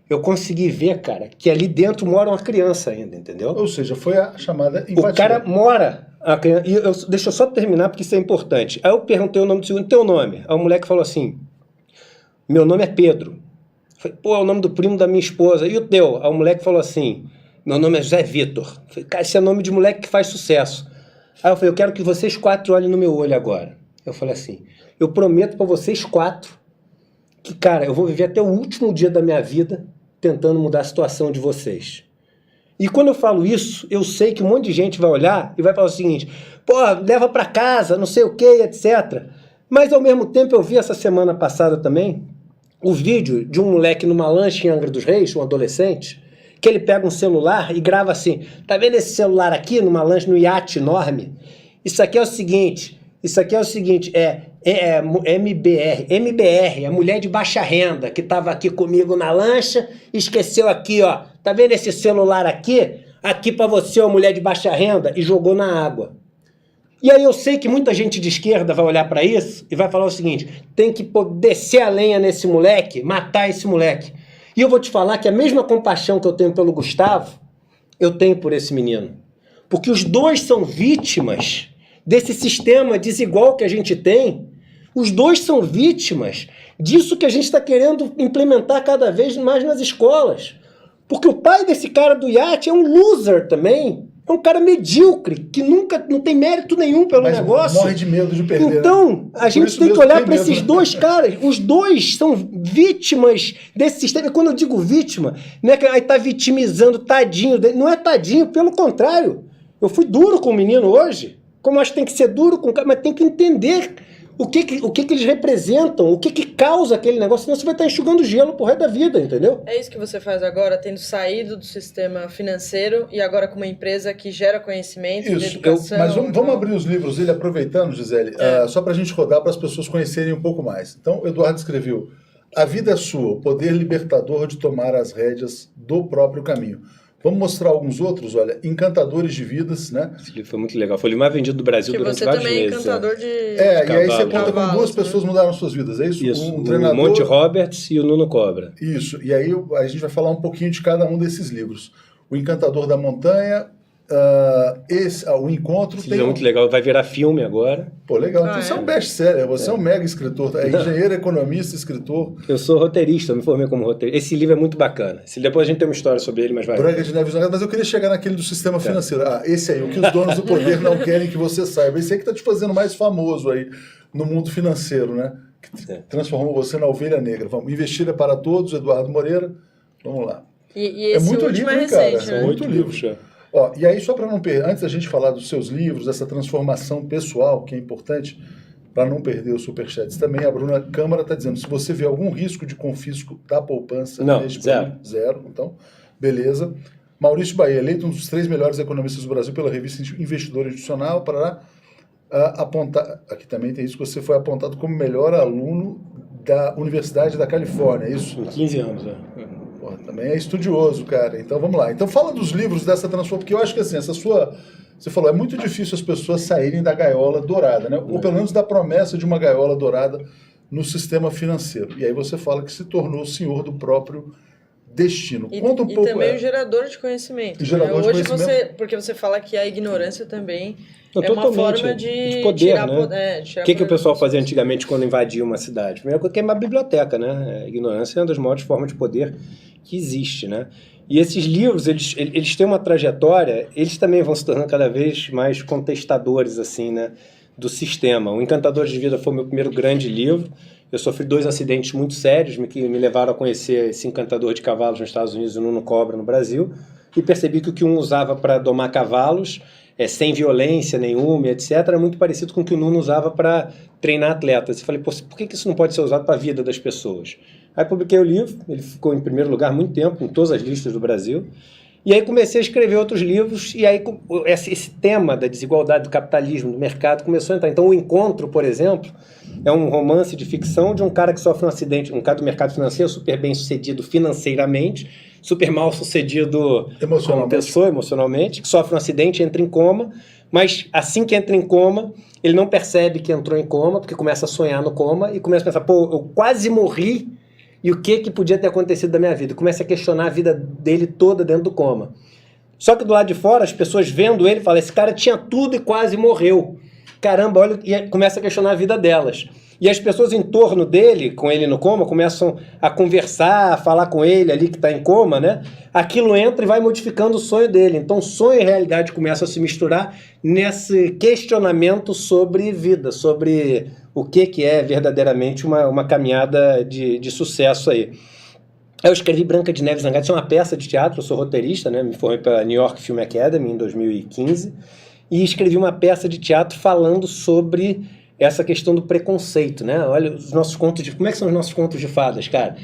eu consegui ver, cara, que ali dentro mora uma criança ainda, entendeu? Ou seja, foi a chamada empatia. O cara mora... deixa eu só terminar porque isso é importante. Aí eu perguntei o nome do segundo, teu nome? Aí o moleque falou assim, meu nome é Pedro. Eu falei, pô, é o nome do primo da minha esposa. E o teu? Aí o moleque falou assim, meu nome é José Vitor. Eu falei, cara, esse é nome de moleque que faz sucesso. Aí eu falei, eu quero que vocês 4 olhem no meu olho agora. Eu falei assim, eu prometo pra vocês 4 que, cara, eu vou viver até o último dia da minha vida tentando mudar a situação de vocês. E quando eu falo isso, eu sei que um monte de gente vai olhar e vai falar o seguinte, pô, leva pra casa, não sei o que, etc. Mas ao mesmo tempo eu vi essa semana passada também o vídeo de um moleque numa lancha em Angra dos Reis, um adolescente, que ele pega um celular e grava assim, tá vendo esse celular aqui numa lancha, no iate enorme? Isso aqui é o seguinte, MBR, a mulher de baixa renda, que estava aqui comigo na lancha, esqueceu aqui, ó, tá vendo esse celular aqui? Aqui para você, ó, mulher de baixa renda, e jogou na água. E aí eu sei que muita gente de esquerda vai olhar para isso e vai falar o seguinte, tem que descer a lenha nesse moleque, matar esse moleque. E eu vou te falar que a mesma compaixão que eu tenho pelo Gustavo, eu tenho por esse menino. Porque os dois são vítimas desse sistema desigual que a gente tem. Os dois são vítimas disso que a gente está querendo implementar cada vez mais nas escolas. Porque o pai desse cara do iate é um loser também. É um cara medíocre, que nunca não tem mérito nenhum pelo negócio. Morre de medo de perder. Então, a gente tem que olhar para esses dois caras. Os dois são vítimas desse sistema. E quando eu digo vítima, não é que aí tá vitimizando, tadinho dele. Não é tadinho, pelo contrário. Eu fui duro com o menino hoje. Como eu acho que tem que ser duro com o cara, mas tem que entender o que eles representam, o que causa aquele negócio, senão você vai estar enxugando gelo pro resto da vida, entendeu? É isso que você faz agora, tendo saído do sistema financeiro e agora com uma empresa que gera conhecimento de educação. Mas vamos abrir os livros dele, aproveitando, Gisele, só para a gente rodar, para as pessoas conhecerem um pouco mais. Então, o Eduardo escreveu, A Vida é Sua, o poder libertador de tomar as rédeas do próprio caminho. Vamos mostrar alguns outros, olha, Encantadores de Vidas, né? Esse livro foi muito legal, foi o livro mais vendido do Brasil durante vários meses. Você também é encantador de e aí você conta como 2 pessoas mudaram suas vidas, é isso? Isso, um treinador... o Monty Roberts e o Nuno Cobra. Isso, e aí a gente vai falar um pouquinho de cada um desses livros. O Encantador da Montanha, o encontro Esse livro é muito legal, vai virar filme agora. Pô, legal. Então você é um best-seller, você é um mega escritor, é engenheiro, economista, escritor. Eu sou roteirista, eu me formei como roteirista. Esse livro é muito bacana. Depois a gente tem uma história sobre ele, mas vai. Branca de Neve Zangado, mas eu queria chegar naquele do sistema financeiro. Esse aí, o que os donos do poder não querem que você saiba. Esse aí que está te fazendo mais famoso aí no mundo financeiro, né? Que transformou você na ovelha negra. Vamos, Investir é para Todos, Eduardo Moreira. Vamos lá. E esse muito livro, hein, cara? Recente, né? Muito livros. Ó, e aí, só para não perder, antes da gente falar dos seus livros, dessa transformação pessoal, que é importante, para não perder os superchats também, a Bruna Câmara está dizendo, se você vê algum risco de confisco da poupança... Não, zero. Zero, então, beleza. Maurício Bahia, eleito um dos 3 melhores economistas do Brasil pela revista Investidor Institucional, para apontar... Aqui também tem isso, que você foi apontado como melhor aluno da Universidade da Califórnia, é isso? Com 15 anos, Pô, também é estudioso, cara. Então vamos lá. Então fala dos livros dessa transformação, porque eu acho que assim, essa sua... Você falou, é muito difícil as pessoas saírem da gaiola dourada, né? Ou pelo menos da promessa de uma gaiola dourada no sistema financeiro. E aí você fala que se tornou senhor do próprio destino. Conta um pouco. E também o gerador de conhecimento. Gerador de conhecimento. Porque você fala que a ignorância também é uma forma de poder, tirar né? poder. O que o pessoal fazia antigamente quando invadia uma cidade? A primeira coisa é queimar a biblioteca, né? A ignorância é uma das maiores formas de poder que existe, né? E esses livros, eles têm uma trajetória, eles também vão se tornando cada vez mais contestadores, assim, né, do sistema. O Encantadores de Vida foi o meu primeiro grande livro. Eu sofri 2 acidentes muito sérios que me levaram a conhecer esse encantador de cavalos nos Estados Unidos e o Nuno Cobra no Brasil, e percebi que o que um usava para domar cavalos, sem violência nenhuma, etc., era muito parecido com o que o Nuno usava para treinar atletas. E falei, pô, por que isso não pode ser usado para a vida das pessoas? Aí publiquei o livro, ele ficou em primeiro lugar muito tempo, em todas as listas do Brasil, e aí comecei a escrever outros livros, e aí esse tema da desigualdade do capitalismo, do mercado, começou a entrar. Então, O Encontro, por exemplo, é um romance de ficção de um cara que sofre um acidente, um cara do mercado financeiro, super bem sucedido financeiramente, super mal sucedido como pessoa, emocionalmente, que sofre um acidente, entra em coma, mas assim que entra em coma, ele não percebe que entrou em coma, porque começa a sonhar no coma, e começa a pensar, pô, eu quase morri, e o que podia ter acontecido da minha vida? Começa a questionar a vida dele toda dentro do coma. Só que do lado de fora, as pessoas vendo ele, falam, esse cara tinha tudo e quase morreu. Caramba, olha, e começa a questionar a vida delas. E as pessoas em torno dele, com ele no coma, começam a conversar, a falar com ele ali que está em coma, né? Aquilo entra e vai modificando o sonho dele. Então, sonho e realidade começam a se misturar nesse questionamento sobre vida, sobre o que é verdadeiramente uma caminhada de sucesso aí. Eu escrevi Branca de Neve Zangado, isso é uma peça de teatro, eu sou roteirista, né? Me formei pela New York Film Academy em 2015, e escrevi uma peça de teatro falando sobre essa questão do preconceito, né? Olha, os nossos contos de... Como é que são os nossos contos de fadas, cara?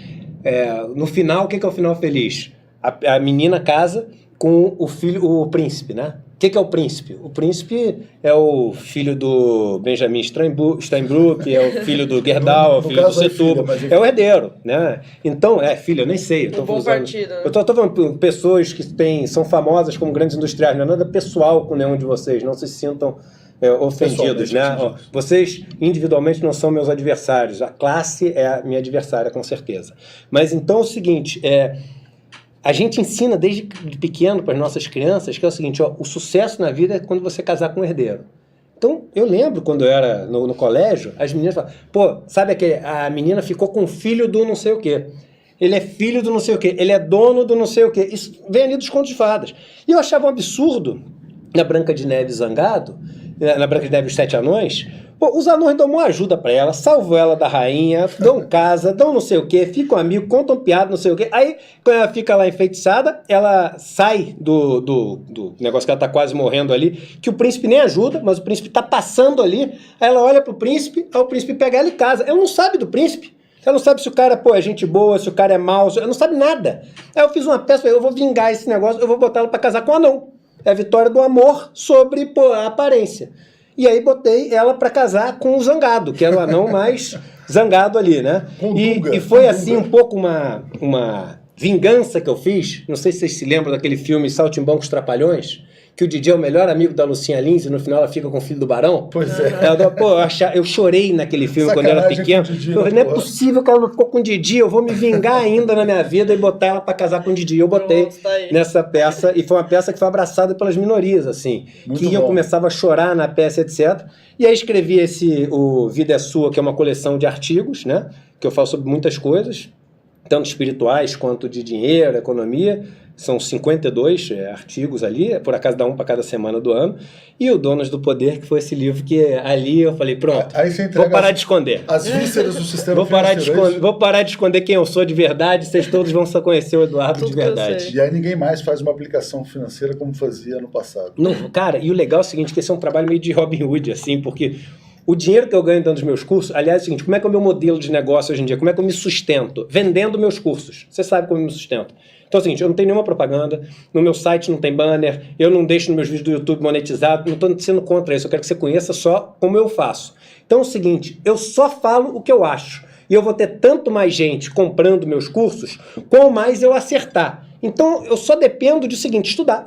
No final, o que é o final feliz? A menina casa com o filho, o príncipe, né? O que é o príncipe? O príncipe é o filho do Benjamin Steinbrück, é o filho do Gerdau, é o filho do Setúbal, é o herdeiro, né? Então, filho, eu nem sei. Eu bom partido, né? Eu tô falando pessoas que são famosas como grandes industriais, não é nada pessoal com nenhum de vocês, não se sintam ofendidos, né? Ó, vocês individualmente não são meus adversários, a classe é a minha adversária, com certeza. Mas então é o seguinte, a gente ensina desde pequeno para as nossas crianças que é o seguinte, ó, o sucesso na vida é quando você casar com um herdeiro. Então, eu lembro quando eu era no colégio, as meninas falavam, pô, sabe a menina ficou com o filho do não sei o quê. Ele é filho do não sei o quê, ele é dono do não sei o quê. Isso vem ali dos contos de fadas. E eu achava um absurdo, na Branca de Neve Zangado, na Branca de Neve e os 7 Anões, pô, os anões dão uma ajuda pra ela, salvam ela da rainha, dão casa, dão não sei o quê, ficam amigos, contam piada, não sei o quê. Aí, quando ela fica lá enfeitiçada, ela sai do negócio que ela tá quase morrendo ali, que o príncipe nem ajuda, mas o príncipe tá passando ali, aí ela olha pro príncipe, aí o príncipe pega ela e casa. Ela não sabe do príncipe. Ela não sabe se o cara, é gente boa, se o cara é mau, ela não sabe nada. Aí eu fiz uma peça, eu vou vingar esse negócio, eu vou botar ela pra casar com um anão. É a vitória do amor sobre a aparência. E aí botei ela para casar com o Zangado, que era o anão mais zangado ali, né? E foi assim um pouco uma vingança que eu fiz. Não sei se vocês se lembram daquele filme Saltimbancos Trapalhões, que o Didi é o melhor amigo da Lucinha Lins e no final ela fica com o filho do Barão? Pois é. Eu chorei naquele filme quando eu era pequeno. Didi, não é possível que ela não ficou com o Didi, eu vou me vingar ainda na minha vida e botar ela para casar com o Didi. Eu botei nessa peça, e foi uma peça que foi abraçada pelas minorias, assim, Muito que bom. começavam a chorar na peça, etc. E aí escrevi o Vida é Sua, que é uma coleção de artigos, né, que eu falo sobre muitas coisas, tanto espirituais quanto de dinheiro, economia. São 52 artigos ali, por acaso dá um para cada semana do ano. E o Donos do Poder, que foi esse livro que ali eu falei, pronto, Aí você vou parar de esconder. As vísceras do sistema Vou parar de financeiro. esconder quem eu sou de verdade, vocês todos vão só conhecer o Eduardo Tudo de que eu verdade. sei. E aí ninguém mais faz uma aplicação financeira como fazia no passado. Não, cara, e o legal é o seguinte, que esse é um trabalho meio de Robin Hood, assim, porque o dinheiro que eu ganho dando os meus cursos, aliás, é o seguinte, como é que é o meu modelo de negócio hoje em dia? Como é que eu me sustento? Vendendo meus cursos. Você sabe como eu me sustento. Então é o seguinte, eu não tenho nenhuma propaganda, no meu site não tem banner, eu não deixo nos meus vídeos do YouTube monetizado, não estou sendo contra isso, eu quero que você conheça só como eu faço. Então é o seguinte, eu só falo o que eu acho, e eu vou ter tanto mais gente comprando meus cursos, quanto mais eu acertar. Então eu só dependo de seguinte, estudar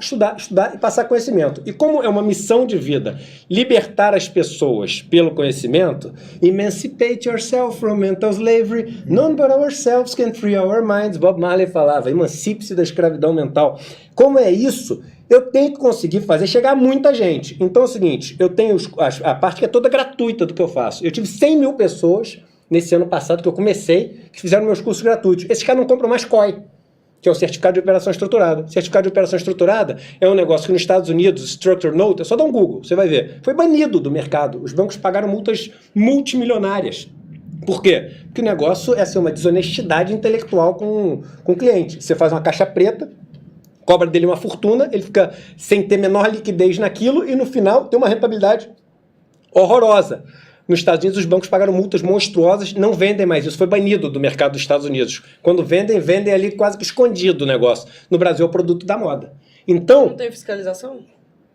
e passar conhecimento. E como é uma missão de vida, libertar as pessoas pelo conhecimento, emancipate yourself from mental slavery, none but ourselves can free our minds. Bob Marley falava, emancipe-se da escravidão mental. Como é isso? Eu tenho que conseguir fazer chegar a muita gente. Então é o seguinte, eu tenho a parte que é toda gratuita do que eu faço. Eu tive 100 mil pessoas nesse ano passado que eu comecei, que fizeram meus cursos gratuitos. Esses caras não compram mais COI, que é o Certificado de Operação Estruturada. Certificado de Operação Estruturada é um negócio que nos Estados Unidos, Structure Note, é só dar um Google, você vai ver. Foi banido do mercado. Os bancos pagaram multas multimilionárias. Por quê? Porque o negócio é assim, uma desonestidade intelectual com o cliente. Você faz uma caixa preta, cobra dele uma fortuna, ele fica sem ter menor liquidez naquilo e no final tem uma rentabilidade horrorosa. Nos Estados Unidos, os bancos pagaram multas monstruosas, não vendem mais. Isso foi banido do mercado dos Estados Unidos. Quando vendem, vendem ali quase que escondido o negócio. No Brasil, é o produto da moda. Então, Não tem fiscalização?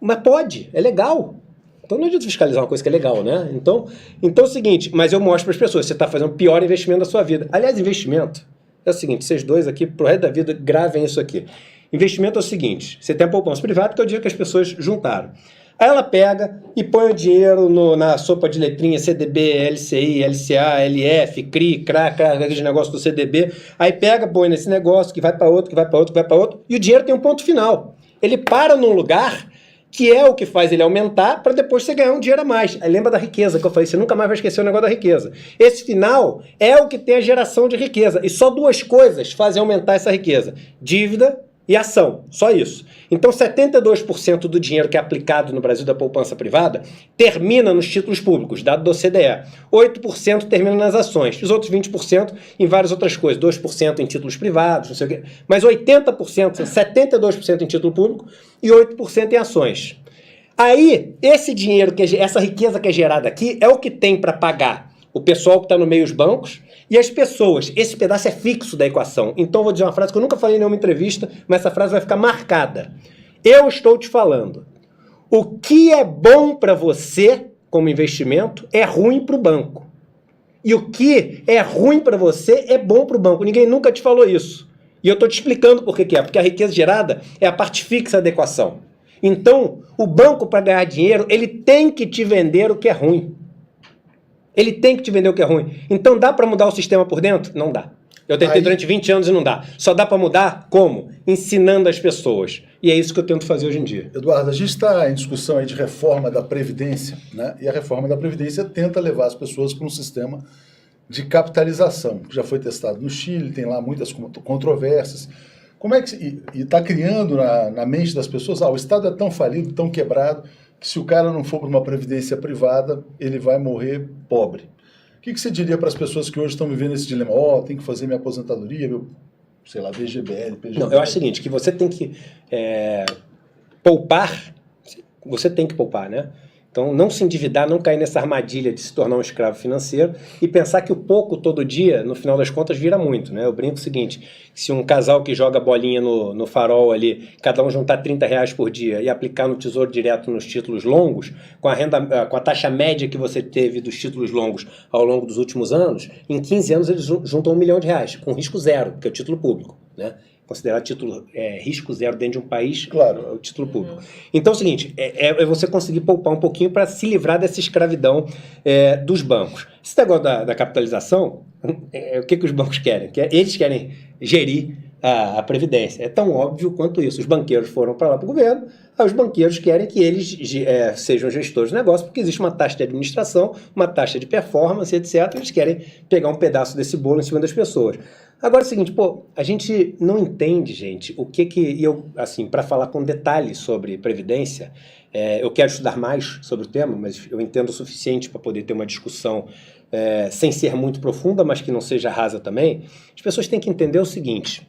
mas pode, é legal. Então não adianta fiscalizar uma coisa que é legal, né? Então é o seguinte, mas eu mostro para as pessoas, você está fazendo o pior investimento da sua vida. Aliás, investimento é o seguinte, vocês dois aqui, pro resto da vida, gravem isso aqui. Investimento é o seguinte, você tem a poupança privada, que é o dinheiro que as pessoas juntaram. Aí ela pega e põe o dinheiro na sopa de letrinha CDB, LCI, LCA, LF, CRI, CRA, aquele negócio do CDB. Aí pega, põe nesse negócio, que vai para outro, que vai para outro, que vai para outro. E o dinheiro tem um ponto final. Ele para num lugar que é o que faz ele aumentar para depois você ganhar um dinheiro a mais. Aí lembra da riqueza que eu falei, você nunca mais vai esquecer o negócio da riqueza. Esse final é o que tem a geração de riqueza. E só duas coisas fazem aumentar essa riqueza. Dívida e ação, só isso. Então 72% do dinheiro que é aplicado no Brasil da poupança privada termina nos títulos públicos, dado do OCDE. 8% termina nas ações, os outros 20% em várias outras coisas, 2% em títulos privados, não sei o quê. Mas 80%, 72% em título público e 8% em ações. Aí, esse dinheiro, essa riqueza que é gerada aqui, é o que tem para pagar o pessoal que está no meio, os bancos, e as pessoas. Esse pedaço é fixo da equação. Então eu vou dizer uma frase que eu nunca falei em nenhuma entrevista, mas essa frase vai ficar marcada. Eu estou te falando. O que é bom para você como investimento é ruim para o banco. E o que é ruim para você é bom para o banco. Ninguém nunca te falou isso. E eu estou te explicando por que é. Porque a riqueza gerada é a parte fixa da equação. Então, o banco, para ganhar dinheiro, ele tem que te vender o que é ruim. Ele tem que te vender o que é ruim. Então dá para mudar o sistema por dentro? Não dá. Eu tentei durante 20 anos e não dá. Só dá para mudar como? Ensinando as pessoas. E é isso que eu tento fazer hoje em dia. Eduardo, a gente está em discussão aí de reforma da Previdência, né? E a reforma da Previdência tenta levar as pessoas para um sistema de capitalização, que já foi testado no Chile, tem lá muitas controvérsias. Como é que e está criando na mente das pessoas, o Estado é tão falido, tão quebrado, que se o cara não for para uma previdência privada, ele vai morrer pobre. O que você diria para as pessoas que hoje estão vivendo esse dilema? Tem que fazer minha aposentadoria, meu, sei lá, VGBL, PGBL. Não, eu acho o seguinte, que você tem que poupar, você tem que poupar, né? Então, não se endividar, não cair nessa armadilha de se tornar um escravo financeiro e pensar que o pouco todo dia, no final das contas, vira muito, né? Eu brinco o seguinte, se um casal que joga bolinha no farol ali, cada um juntar R$30 por dia e aplicar no Tesouro Direto nos títulos longos, com a taxa média que você teve dos títulos longos ao longo dos últimos anos, em 15 anos eles juntam R$1 milhão, com risco zero, que é o título público, né? considerar risco zero dentro de um país, Claro. o título público. Então é o seguinte, é você conseguir poupar um pouquinho para se livrar dessa escravidão dos bancos. Esse negócio da capitalização, o que os bancos querem? Eles querem gerir a Previdência. É tão óbvio quanto isso. Os banqueiros foram para lá para o governo, os banqueiros querem que eles sejam gestores de negócio, porque existe uma taxa de administração, uma taxa de performance, etc. Eles querem pegar um pedaço desse bolo em cima das pessoas. Agora é o seguinte, a gente não entende, gente, o que eu, assim, para falar com detalhes sobre Previdência, eu quero estudar mais sobre o tema, mas eu entendo o suficiente para poder ter uma discussão sem ser muito profunda, mas que não seja rasa também. As pessoas têm que entender o seguinte: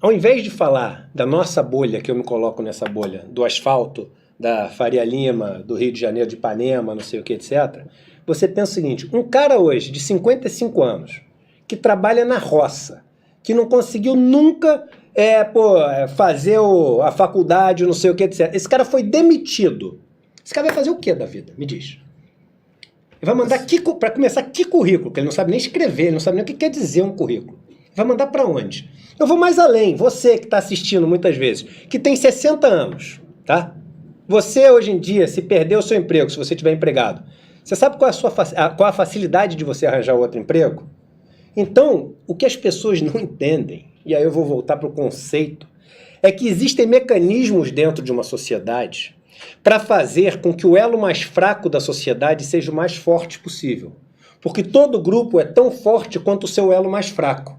ao invés de falar da nossa bolha, que eu me coloco nessa bolha, do asfalto, da Faria Lima, do Rio de Janeiro, de Ipanema, não sei o que, etc., você pensa o seguinte: um cara hoje de 55 anos, que trabalha na roça, que não conseguiu nunca fazer a faculdade, não sei o que, etc., esse cara foi demitido. Esse cara vai fazer o que da vida? Me diz. Ele vai mandar, para começar, que currículo? Que ele não sabe nem escrever, ele não sabe nem o que quer dizer um currículo. Vai mandar para onde? Eu vou mais além. Você que está assistindo muitas vezes, que tem 60 anos, tá? Você hoje em dia, se perder o seu emprego, se você estiver empregado, você sabe qual a facilidade de você arranjar outro emprego? Então, o que as pessoas não entendem, e aí eu vou voltar para o conceito, é que existem mecanismos dentro de uma sociedade para fazer com que o elo mais fraco da sociedade seja o mais forte possível. Porque todo grupo é tão forte quanto o seu elo mais fraco.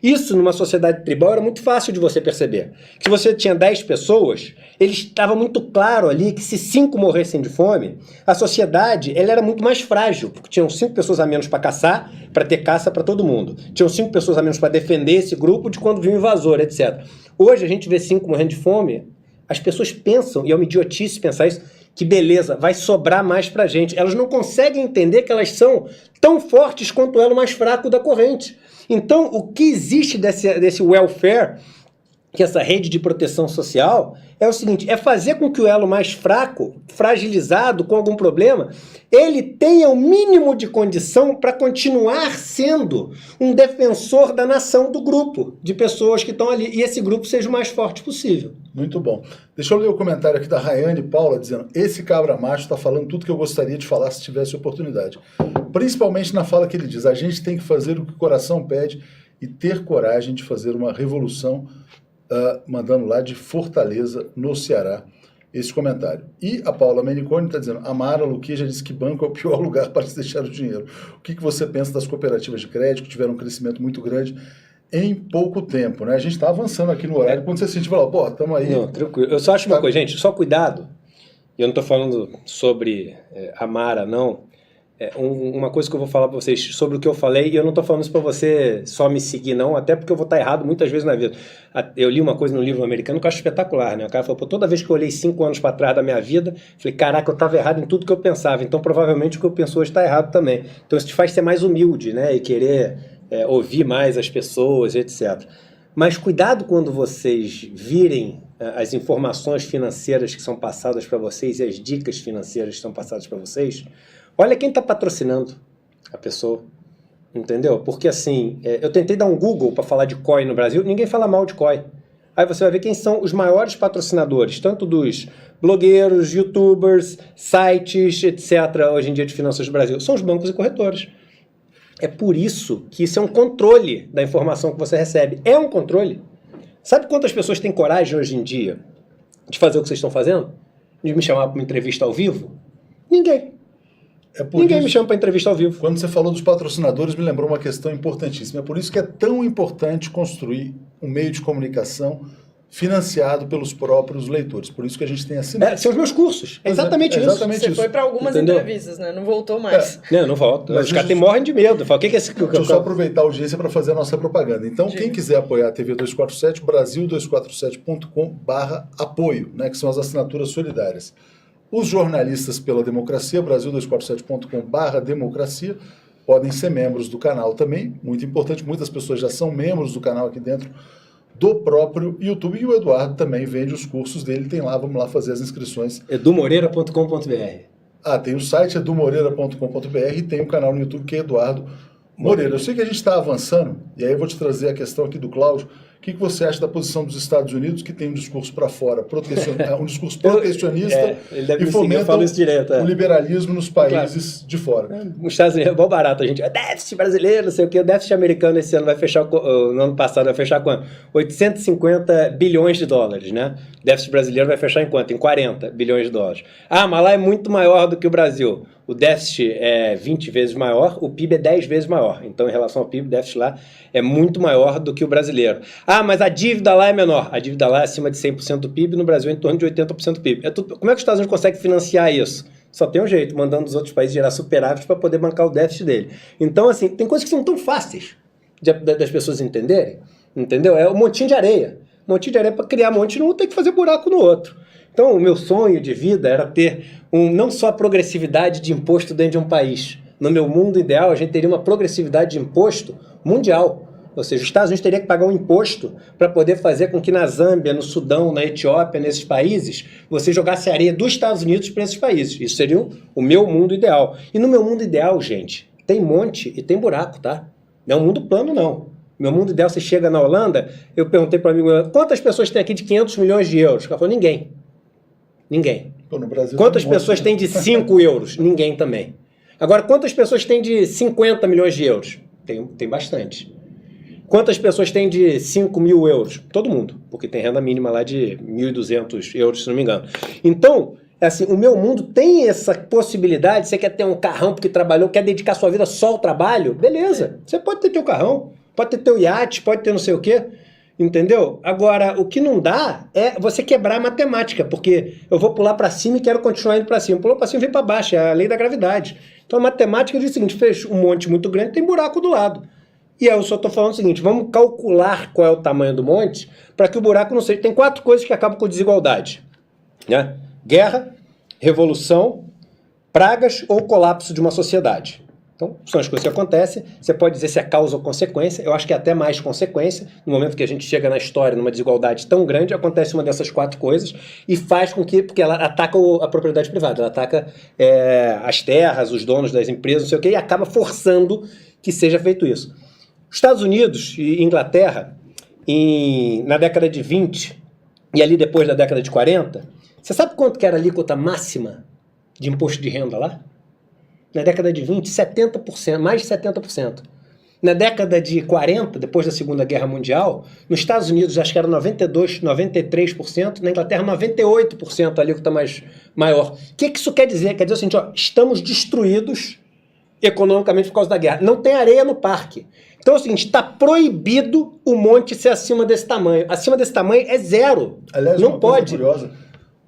Isso, numa sociedade tribal, era muito fácil de você perceber. Que se você tinha 10 pessoas, estava muito claro ali que se 5 morressem de fome, a sociedade era muito mais frágil, porque tinham 5 pessoas a menos para caçar, para ter caça para todo mundo. Tinham 5 pessoas a menos para defender esse grupo de quando vinha um invasor, etc. Hoje a gente vê 5 morrendo de fome, as pessoas pensam, e é uma idiotice pensar isso, que beleza, vai sobrar mais pra gente. Elas não conseguem entender que elas são tão fortes quanto o elo mais fraco da corrente. Então, o que existe desse welfare, que essa rede de proteção social, é o seguinte: é fazer com que o elo mais fraco, fragilizado, com algum problema, ele tenha o mínimo de condição para continuar sendo um defensor da nação, do grupo de pessoas que estão ali, e esse grupo seja o mais forte possível. Muito bom. Deixa eu ler o comentário aqui da Rayane Paula, dizendo: esse cabra macho está falando tudo que eu gostaria de falar se tivesse oportunidade. Principalmente na fala que ele diz: a gente tem que fazer o que o coração pede e ter coragem de fazer uma revolução, mandando lá de Fortaleza, no Ceará, esse comentário. E a Paula Meniconi está dizendo: a Mara Luque já disse que banco é o pior lugar para se deixar o dinheiro. O que você pensa das cooperativas de crédito, que tiveram um crescimento muito grande em pouco tempo, né? A gente está avançando aqui no horário. Quando você sentir, fala, estamos aí. Não, tranquilo. Eu só acho uma coisa, gente, só cuidado. E eu não estou falando sobre a Mara, não. Uma coisa que eu vou falar para vocês sobre o que eu falei, e eu não estou falando isso para você só me seguir, não, até porque eu vou estar errado muitas vezes na vida. Eu li uma coisa no livro americano que eu acho espetacular, né? O cara falou: toda vez que eu olhei 5 anos para trás da minha vida, falei, caraca, eu estava errado em tudo que eu pensava, então provavelmente o que eu penso hoje está errado também. Então isso te faz ser mais humilde, né? E querer ouvir mais as pessoas, etc. Mas cuidado quando vocês virem as informações financeiras que são passadas para vocês e as dicas financeiras que são passadas para vocês. Olha quem está patrocinando a pessoa, entendeu? Porque assim, eu tentei dar um Google para falar de COI no Brasil, ninguém fala mal de COI. Aí você vai ver quem são os maiores patrocinadores, tanto dos blogueiros, youtubers, sites, etc., hoje em dia de finanças do Brasil. São os bancos e corretores. É por isso que isso é um controle da informação que você recebe. É um controle. Sabe quantas pessoas têm coragem hoje em dia de fazer o que vocês estão fazendo? De me chamar para uma entrevista ao vivo? Ninguém. Ninguém me chama para entrevista ao vivo. Quando você falou dos patrocinadores, me lembrou uma questão importantíssima. É por isso que é tão importante construir um meio de comunicação financiado pelos próprios leitores. Por isso que a gente tem assinado. São os meus cursos. É exatamente isso. Você foi para algumas entrevistas, né? Não voltou mais. Não volto. Os caras morrem de medo. Fala, o que é esse... Deixa eu só aproveitar a audiência para fazer a nossa propaganda. Então, quem quiser apoiar a TV 247, brasil247.com/apoio, né, que são as assinaturas solidárias. Os jornalistas pela democracia, brasil247.com/democracia, podem ser membros do canal também, muito importante, muitas pessoas já são membros do canal aqui dentro do próprio YouTube, e o Eduardo também vende os cursos dele, tem lá, vamos lá fazer as inscrições. edumoreira.com.br. Tem o site edumoreira.com.br e tem o canal no YouTube que é Eduardo Moreira. Eu sei que a gente está avançando, e aí eu vou te trazer a questão aqui do Cláudio, O que você acha da posição dos Estados Unidos, que tem um discurso para fora, um discurso protecionista e fomenta o liberalismo nos países de fora? Os Estados Unidos é bom barato, a gente déficit brasileiro, não sei o que, o déficit americano esse ano vai fechar, no ano passado vai fechar quanto? 850 bilhões de dólares, né? O déficit brasileiro vai fechar em quanto? Em 40 bilhões de dólares. Ah, mas lá é muito maior do que o Brasil. O déficit é 20 vezes maior, o PIB é 10 vezes maior. Então, em relação ao PIB, o déficit lá é muito maior do que o brasileiro. Ah, mas a dívida lá é menor. A dívida lá é acima de 100% do PIB, no Brasil é em torno de 80% do PIB. Como é que os Estados Unidos conseguem financiar isso? Só tem um jeito, mandando os outros países gerar superávit para poder bancar o déficit dele. Então, assim, tem coisas que são tão fáceis das pessoas entenderem, entendeu? É um montinho de areia. Um montinho de areia para criar um monte, não tem que fazer buraco no outro. Então, o meu sonho de vida era ter não só a progressividade de imposto dentro de um país. No meu mundo ideal, a gente teria uma progressividade de imposto mundial. Ou seja, os Estados Unidos teriam que pagar um imposto para poder fazer com que na Zâmbia, no Sudão, na Etiópia, nesses países, você jogasse areia dos Estados Unidos para esses países. Isso seria o meu mundo ideal. E no meu mundo ideal, gente, tem monte e tem buraco, tá? Não é um mundo plano, não. Meu mundo ideal, você chega na Holanda, eu perguntei para um amigo, quantas pessoas tem aqui de 500 milhões de euros? O cara falou, ninguém. Ninguém. Pô, no Brasil quantas pessoas têm de 5 euros? Ninguém também. Agora, quantas pessoas têm de 50 milhões de euros? Tem bastante. Quantas pessoas têm de 5 mil euros? Todo mundo, porque tem renda mínima lá de 1.200 euros, se não me engano. Então, assim, o meu mundo tem essa possibilidade. Você quer ter um carrão porque trabalhou, quer dedicar sua vida só ao trabalho? Beleza, você pode ter teu carrão, pode ter teu iate, pode ter não sei o quê. Entendeu? Agora, o que não dá é você quebrar a matemática, porque eu vou pular para cima e quero continuar indo para cima. Pulou para cima e vem para baixo, é a lei da gravidade. Então a matemática diz o seguinte, fez um monte muito grande, tem buraco do lado. E aí eu só estou falando o seguinte, vamos calcular qual é o tamanho do monte para que o buraco não seja... Tem 4 coisas que acabam com desigualdade, né? Guerra, revolução, pragas ou colapso de uma sociedade. Então, são as coisas que acontecem. Você pode dizer se é causa ou consequência. Eu acho que é até mais consequência. No momento que a gente chega na história, numa desigualdade tão grande, acontece uma dessas 4 coisas e faz com que... Porque ela ataca a propriedade privada, ela ataca as terras, os donos das empresas, não sei o quê, e acaba forçando que seja feito isso. Estados Unidos e Inglaterra, na década de 20 e ali depois da década de 40, você sabe quanto que era a alíquota máxima de imposto de renda lá? Na década de 20, 70%, mais de 70%. Na década de 40, depois da Segunda Guerra Mundial, nos Estados Unidos acho que era 92%, 93%, na Inglaterra 98% a alíquota maior. O que isso quer dizer? Quer dizer o seguinte, ó, estamos destruídos economicamente por causa da guerra. Não tem areia no parque. Então é o seguinte, está proibido o monte ser acima desse tamanho. Acima desse tamanho é zero. Aliás, não pode. Curiosa,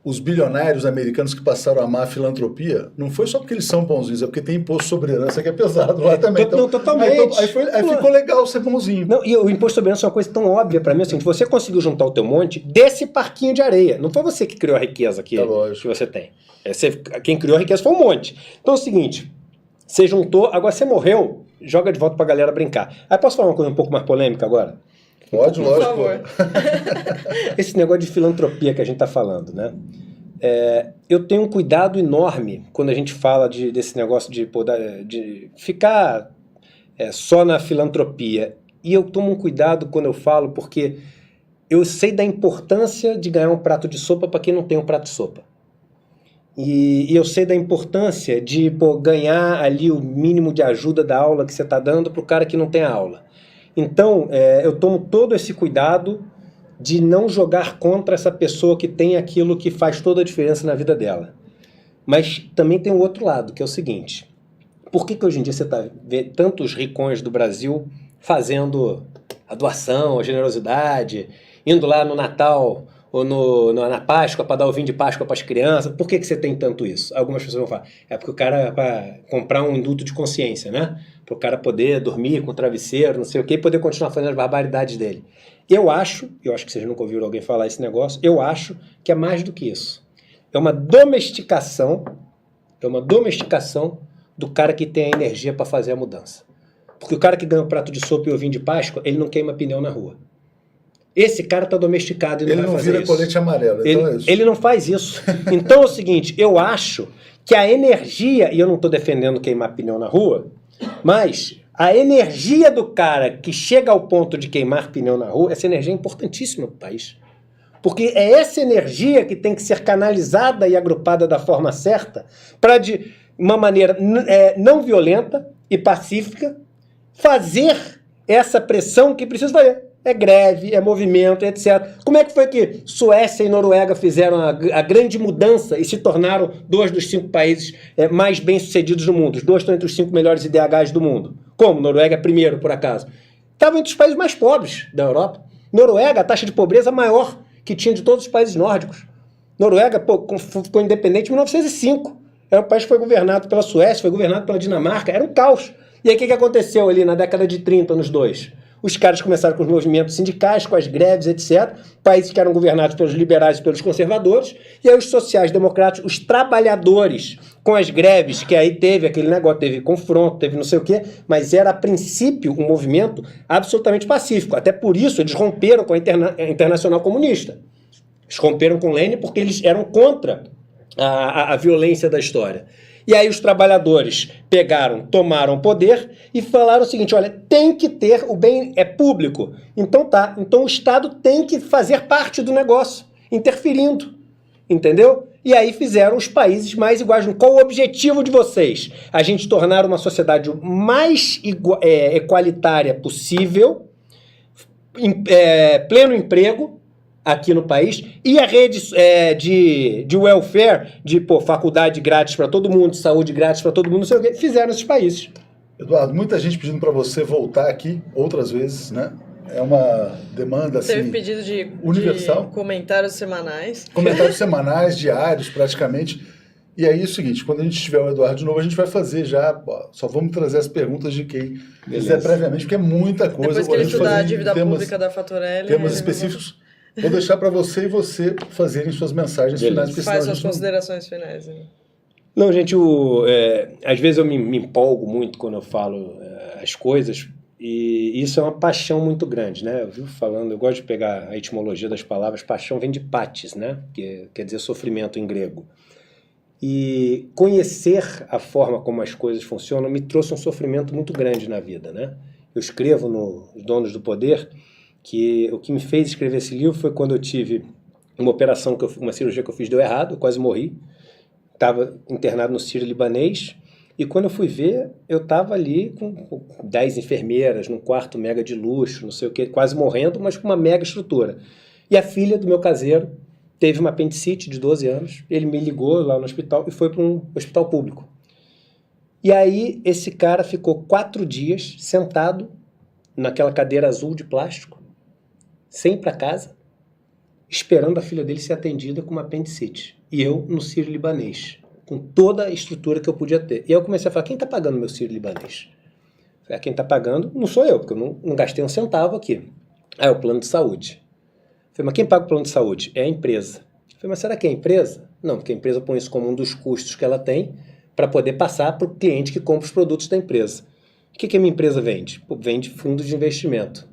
os bilionários americanos que passaram a amar a filantropia, não foi só porque eles são bonzinhos, é porque tem imposto sobre herança que é pesado lá também. Então, não, totalmente. Aí ficou legal ser bonzinho. Não, e o imposto sobre herança é uma coisa tão óbvia para mim, assim, você conseguiu juntar o teu monte desse parquinho de areia. Não foi você que criou a riqueza que você tem. Quem criou a riqueza foi um monte. Então é o seguinte, você juntou, agora você morreu, joga de volta pra galera brincar. Aí posso falar uma coisa um pouco mais polêmica agora? Pode, lógico. Por favor. Esse negócio de filantropia que a gente tá falando, né? Eu tenho um cuidado enorme quando a gente fala desse negócio de ficar só na filantropia. E eu tomo um cuidado quando eu falo, porque eu sei da importância de ganhar um prato de sopa para quem não tem um prato de sopa. E eu sei da importância de ganhar ali o mínimo de ajuda da aula que você está dando para o cara que não tem a aula. Então, eu tomo todo esse cuidado de não jogar contra essa pessoa que tem aquilo que faz toda a diferença na vida dela. Mas também tem o outro lado, que é o seguinte. Por que hoje em dia você vê tantos ricões do Brasil fazendo a doação, a generosidade, indo lá no Natal ou na Páscoa para dar o vinho de Páscoa para as crianças? Por que você tem tanto isso? Algumas pessoas vão falar, porque o cara vai comprar um induto de consciência, né? Para o cara poder dormir com o travesseiro, não sei o quê, e poder continuar fazendo as barbaridades dele. Eu acho que vocês nunca ouviram alguém falar esse negócio, eu acho que é mais do que isso. É uma domesticação do cara que tem a energia para fazer a mudança. Porque o cara que ganha um prato de sopa e o vinho de Páscoa, ele não queima pneu na rua. Esse cara está domesticado e não vai fazer isso. Ele não vira colete amarelo, então é isso. Ele não faz isso. Então é o seguinte, eu acho que a energia, e eu não estou defendendo queimar pneu na rua, mas A energia do cara que chega ao ponto de queimar pneu na rua, essa energia é importantíssima para o país. Porque é essa energia que tem que ser canalizada e agrupada da forma certa para, de uma maneira não violenta e pacífica, fazer essa pressão que precisa fazer. É greve, é movimento, etc. Como é que foi que Suécia e Noruega fizeram a grande mudança e se tornaram 2 dos 5 países mais bem-sucedidos do mundo? Os 2 estão entre os 5 melhores IDHs do mundo. Como? Noruega é primeiro, por acaso. Estavam entre os países mais pobres da Europa. Noruega, a taxa de pobreza maior que tinha de todos os países nórdicos. Noruega ficou independente em 1905. Era um país que foi governado pela Suécia, foi governado pela Dinamarca. Era um caos. E aí o que aconteceu ali na década de 30, nos 2? Os caras começaram com os movimentos sindicais, com as greves, etc. Países que eram governados pelos liberais e pelos conservadores. E aí os sociais-democratas, os trabalhadores, com as greves, que aí teve aquele negócio, teve confronto, teve não sei o quê, mas era, a princípio, um movimento absolutamente pacífico. Até por isso eles romperam com a Internacional Comunista. Eles romperam com Lenin porque eles eram contra a violência da história. E aí os trabalhadores pegaram, tomaram poder e falaram o seguinte, olha, tem que ter, o bem é público. Então tá, então o Estado tem que fazer parte do negócio, interferindo, entendeu? E aí fizeram os países mais iguais. Qual o objetivo de vocês? A gente tornar uma sociedade mais equalitária possível, pleno emprego, aqui no país, e a rede de welfare, de faculdade grátis para todo mundo, saúde grátis para todo mundo, não sei o que, fizeram esses países. Eduardo, muita gente pedindo para você voltar aqui outras vezes, né? É uma demanda assim, teve pedido de universal. De comentários semanais. Comentários semanais, diários, praticamente. E aí é o seguinte, quando a gente tiver o Eduardo de novo, a gente vai fazer já, só vamos trazer as perguntas de quem quiser previamente, porque é muita coisa. Depois que ele estudar a dívida pública da Fatorelli... Temas específicos. Vou deixar para você e você fazerem suas mensagens finais. Faz suas considerações finais. Né? Não, gente, às vezes eu me empolgo muito quando eu falo as coisas, e isso é uma paixão muito grande, né? Eu vivo falando, eu gosto de pegar a etimologia das palavras, paixão vem de patis, né? Que quer dizer sofrimento em grego. E conhecer a forma como as coisas funcionam me trouxe um sofrimento muito grande na vida, né? Eu escrevo no Donos do Poder que o que me fez escrever esse livro foi quando eu tive uma cirurgia que eu fiz deu errado, eu quase morri, estava internado no Sírio-Libanês, e quando eu fui ver, eu estava ali com 10 enfermeiras, num quarto mega de luxo, não sei o que, quase morrendo, mas com uma mega estrutura. E a filha do meu caseiro teve uma apendicite de 12 anos, ele me ligou lá no hospital e foi para um hospital público. E aí esse cara ficou 4 dias sentado naquela cadeira azul de plástico, sem ir para casa, esperando a filha dele ser atendida com uma apendicite. E eu no Sírio-Libanês, com toda a estrutura que eu podia ter. E aí eu comecei a falar, quem está pagando meu Sírio-Libanês? Quem está pagando não sou eu, porque eu não gastei um centavo aqui. É o plano de saúde. Falei, mas quem paga o plano de saúde? É a empresa. Falei, mas será que é a empresa? Não, porque a empresa põe isso como um dos custos que ela tem para poder passar para o cliente que compra os produtos da empresa. O que a minha empresa vende? Vende fundos de investimento.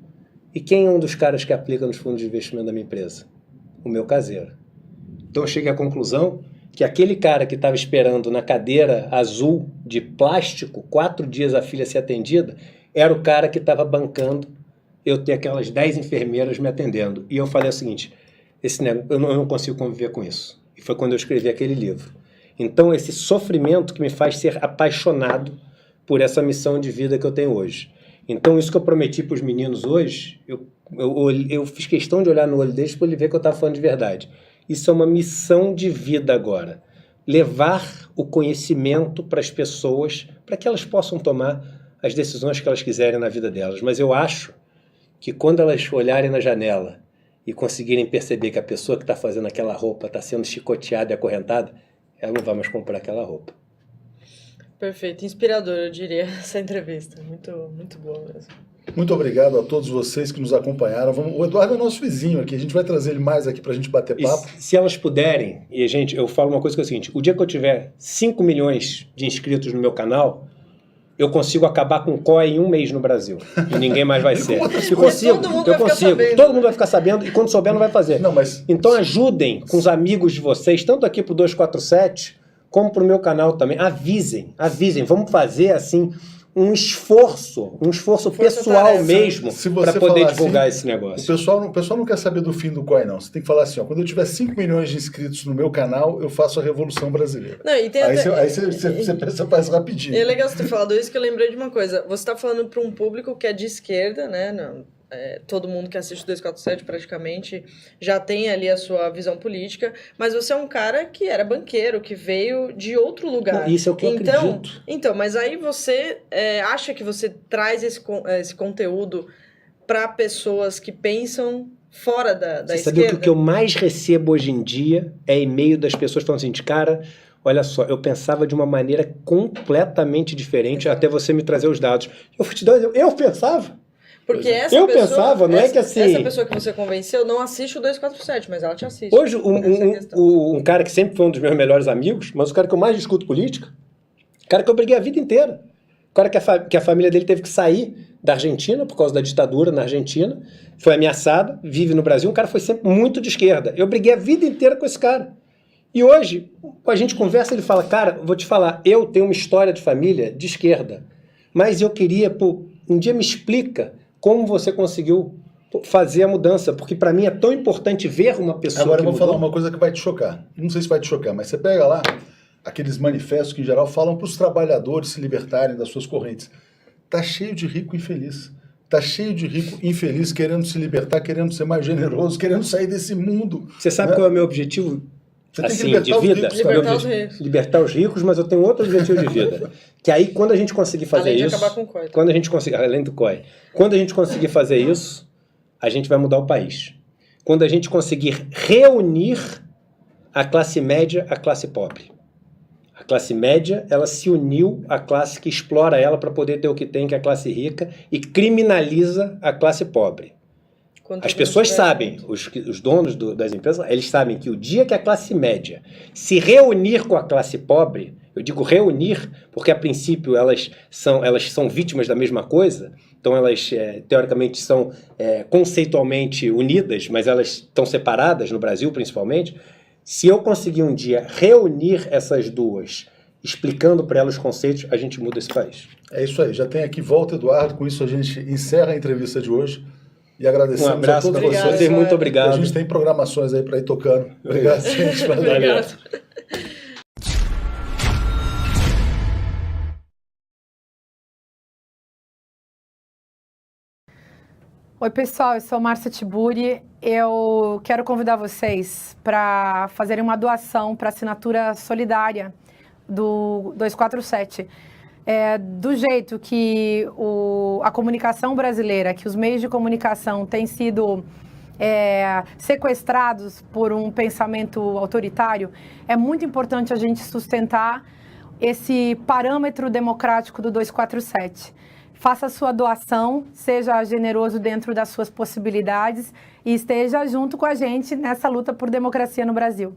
E quem é um dos caras que aplica nos fundos de investimento da minha empresa? O meu caseiro. Então eu cheguei à conclusão que aquele cara que estava esperando na cadeira azul de plástico, 4 dias a filha ser atendida, era o cara que estava bancando eu ter aquelas 10 enfermeiras me atendendo. E eu falei o seguinte, eu não consigo conviver com isso. E foi quando eu escrevi aquele livro. Então esse sofrimento que me faz ser apaixonado por essa missão de vida que eu tenho hoje. Então isso que eu prometi para os meninos hoje, eu fiz questão de olhar no olho deles para ele ver que eu estava falando de verdade. Isso é uma missão de vida agora. Levar o conhecimento para as pessoas, para que elas possam tomar as decisões que elas quiserem na vida delas. Mas eu acho que quando elas olharem na janela e conseguirem perceber que a pessoa que está fazendo aquela roupa está sendo chicoteada e acorrentada, ela não vai mais comprar aquela roupa. Perfeito, inspirador, eu diria, essa entrevista. Muito, muito boa mesmo. Muito obrigado a todos vocês que nos acompanharam. O Eduardo é nosso vizinho aqui, a gente vai trazer ele mais aqui para a gente bater papo. E se elas puderem, e gente, eu falo uma coisa que é o seguinte, o dia que eu tiver 5 milhões de inscritos no meu canal, eu consigo acabar com o COI em 1 mês no Brasil. E ninguém mais vai ser. Eu consigo, todo mundo vai ficar sabendo, e quando souber não vai fazer. Não, mas... Então ajudem com os amigos de vocês, tanto aqui pro 247, como pro meu canal também. Avisem, vamos fazer assim um esforço pessoal tarefa. mesmo Se você para poder falar divulgar assim, esse negócio. O pessoal não quer saber do fim do COI, não. Você tem que falar assim, ó, quando eu tiver 5 milhões de inscritos no meu canal, eu faço a Revolução Brasileira. Não, e tem Aí até... você faz rapidinho. É legal você ter falado isso, que eu lembrei de uma coisa. Você está falando para um público que é de esquerda, né? Não, todo mundo que assiste o 247 praticamente já tem ali a sua visão política, mas você é um cara que era banqueiro, que veio de outro lugar. Não, isso é o que eu acredito. Então, mas aí você acha que você traz esse conteúdo para pessoas que pensam fora da Você esquerda? sabia que o que eu mais recebo hoje em dia é e-mail das pessoas falando assim, cara, olha só, eu pensava de uma maneira completamente diferente até você me trazer os dados. Eu vou te dar, eu pensava. Porque Eu pensava, não é que assim... Essa pessoa que você convenceu não assiste o 247, mas ela te assiste. Hoje, um cara que sempre foi um dos meus melhores amigos, mas o cara que eu mais discuto política, o cara que eu briguei a vida inteira, o cara que a família dele teve que sair da Argentina por causa da ditadura na Argentina, foi ameaçada, vive no Brasil, um cara foi sempre muito de esquerda. Eu briguei a vida inteira com esse cara. E hoje, a gente conversa, ele fala, cara, vou te falar, eu tenho uma história de família de esquerda, mas eu queria, um dia me explica como você conseguiu fazer a mudança, porque para mim é tão importante ver uma pessoa Agora que eu vou mudou. falar uma coisa que vai te chocar. Não sei se vai te chocar, mas você pega lá aqueles manifestos que em geral falam para os trabalhadores se libertarem das suas correntes. Tá cheio de rico infeliz. Tá cheio de rico infeliz querendo se libertar, querendo ser mais generoso, querendo sair desse mundo. Você sabe qual é o meu objetivo? Você tem que Assim, libertar de os vida, ricos também. Libertar os ricos. libertar os ricos, mas eu tenho outro objetivo de vida. Que aí, quando a gente conseguir fazer Além de isso... acabar com o COI. Quando a gente conseguir, além do COI. Quando a gente conseguir fazer isso, a gente vai mudar o país. Quando a gente conseguir reunir a classe média à classe pobre. A classe média, ela se uniu à classe que explora ela para poder ter o que tem, que é a classe rica, e criminaliza a classe pobre. As pessoas sabem, os donos das empresas, eles sabem que o dia que a classe média se reunir com a classe pobre, eu digo reunir, porque a princípio elas são vítimas da mesma coisa, então elas teoricamente são conceitualmente unidas, mas elas estão separadas no Brasil principalmente. Se eu conseguir um dia reunir essas duas, explicando para elas os conceitos, a gente muda esse país. É isso aí, já tem aqui, volta Eduardo, com isso a gente encerra a entrevista de hoje. E agradecemos Um abraço a todos para vocês. vocês, muito obrigado. A gente tem programações aí para ir tocando. Obrigado, gente. Valeu. Obrigado. Oi, pessoal, eu sou Márcia Tiburi. Eu quero convidar vocês para fazerem uma doação para a assinatura solidária do 247. Do jeito que a comunicação brasileira, que os meios de comunicação têm sido sequestrados por um pensamento autoritário, é muito importante a gente sustentar esse parâmetro democrático do 247. Faça a sua doação, seja generoso dentro das suas possibilidades e esteja junto com a gente nessa luta por democracia no Brasil.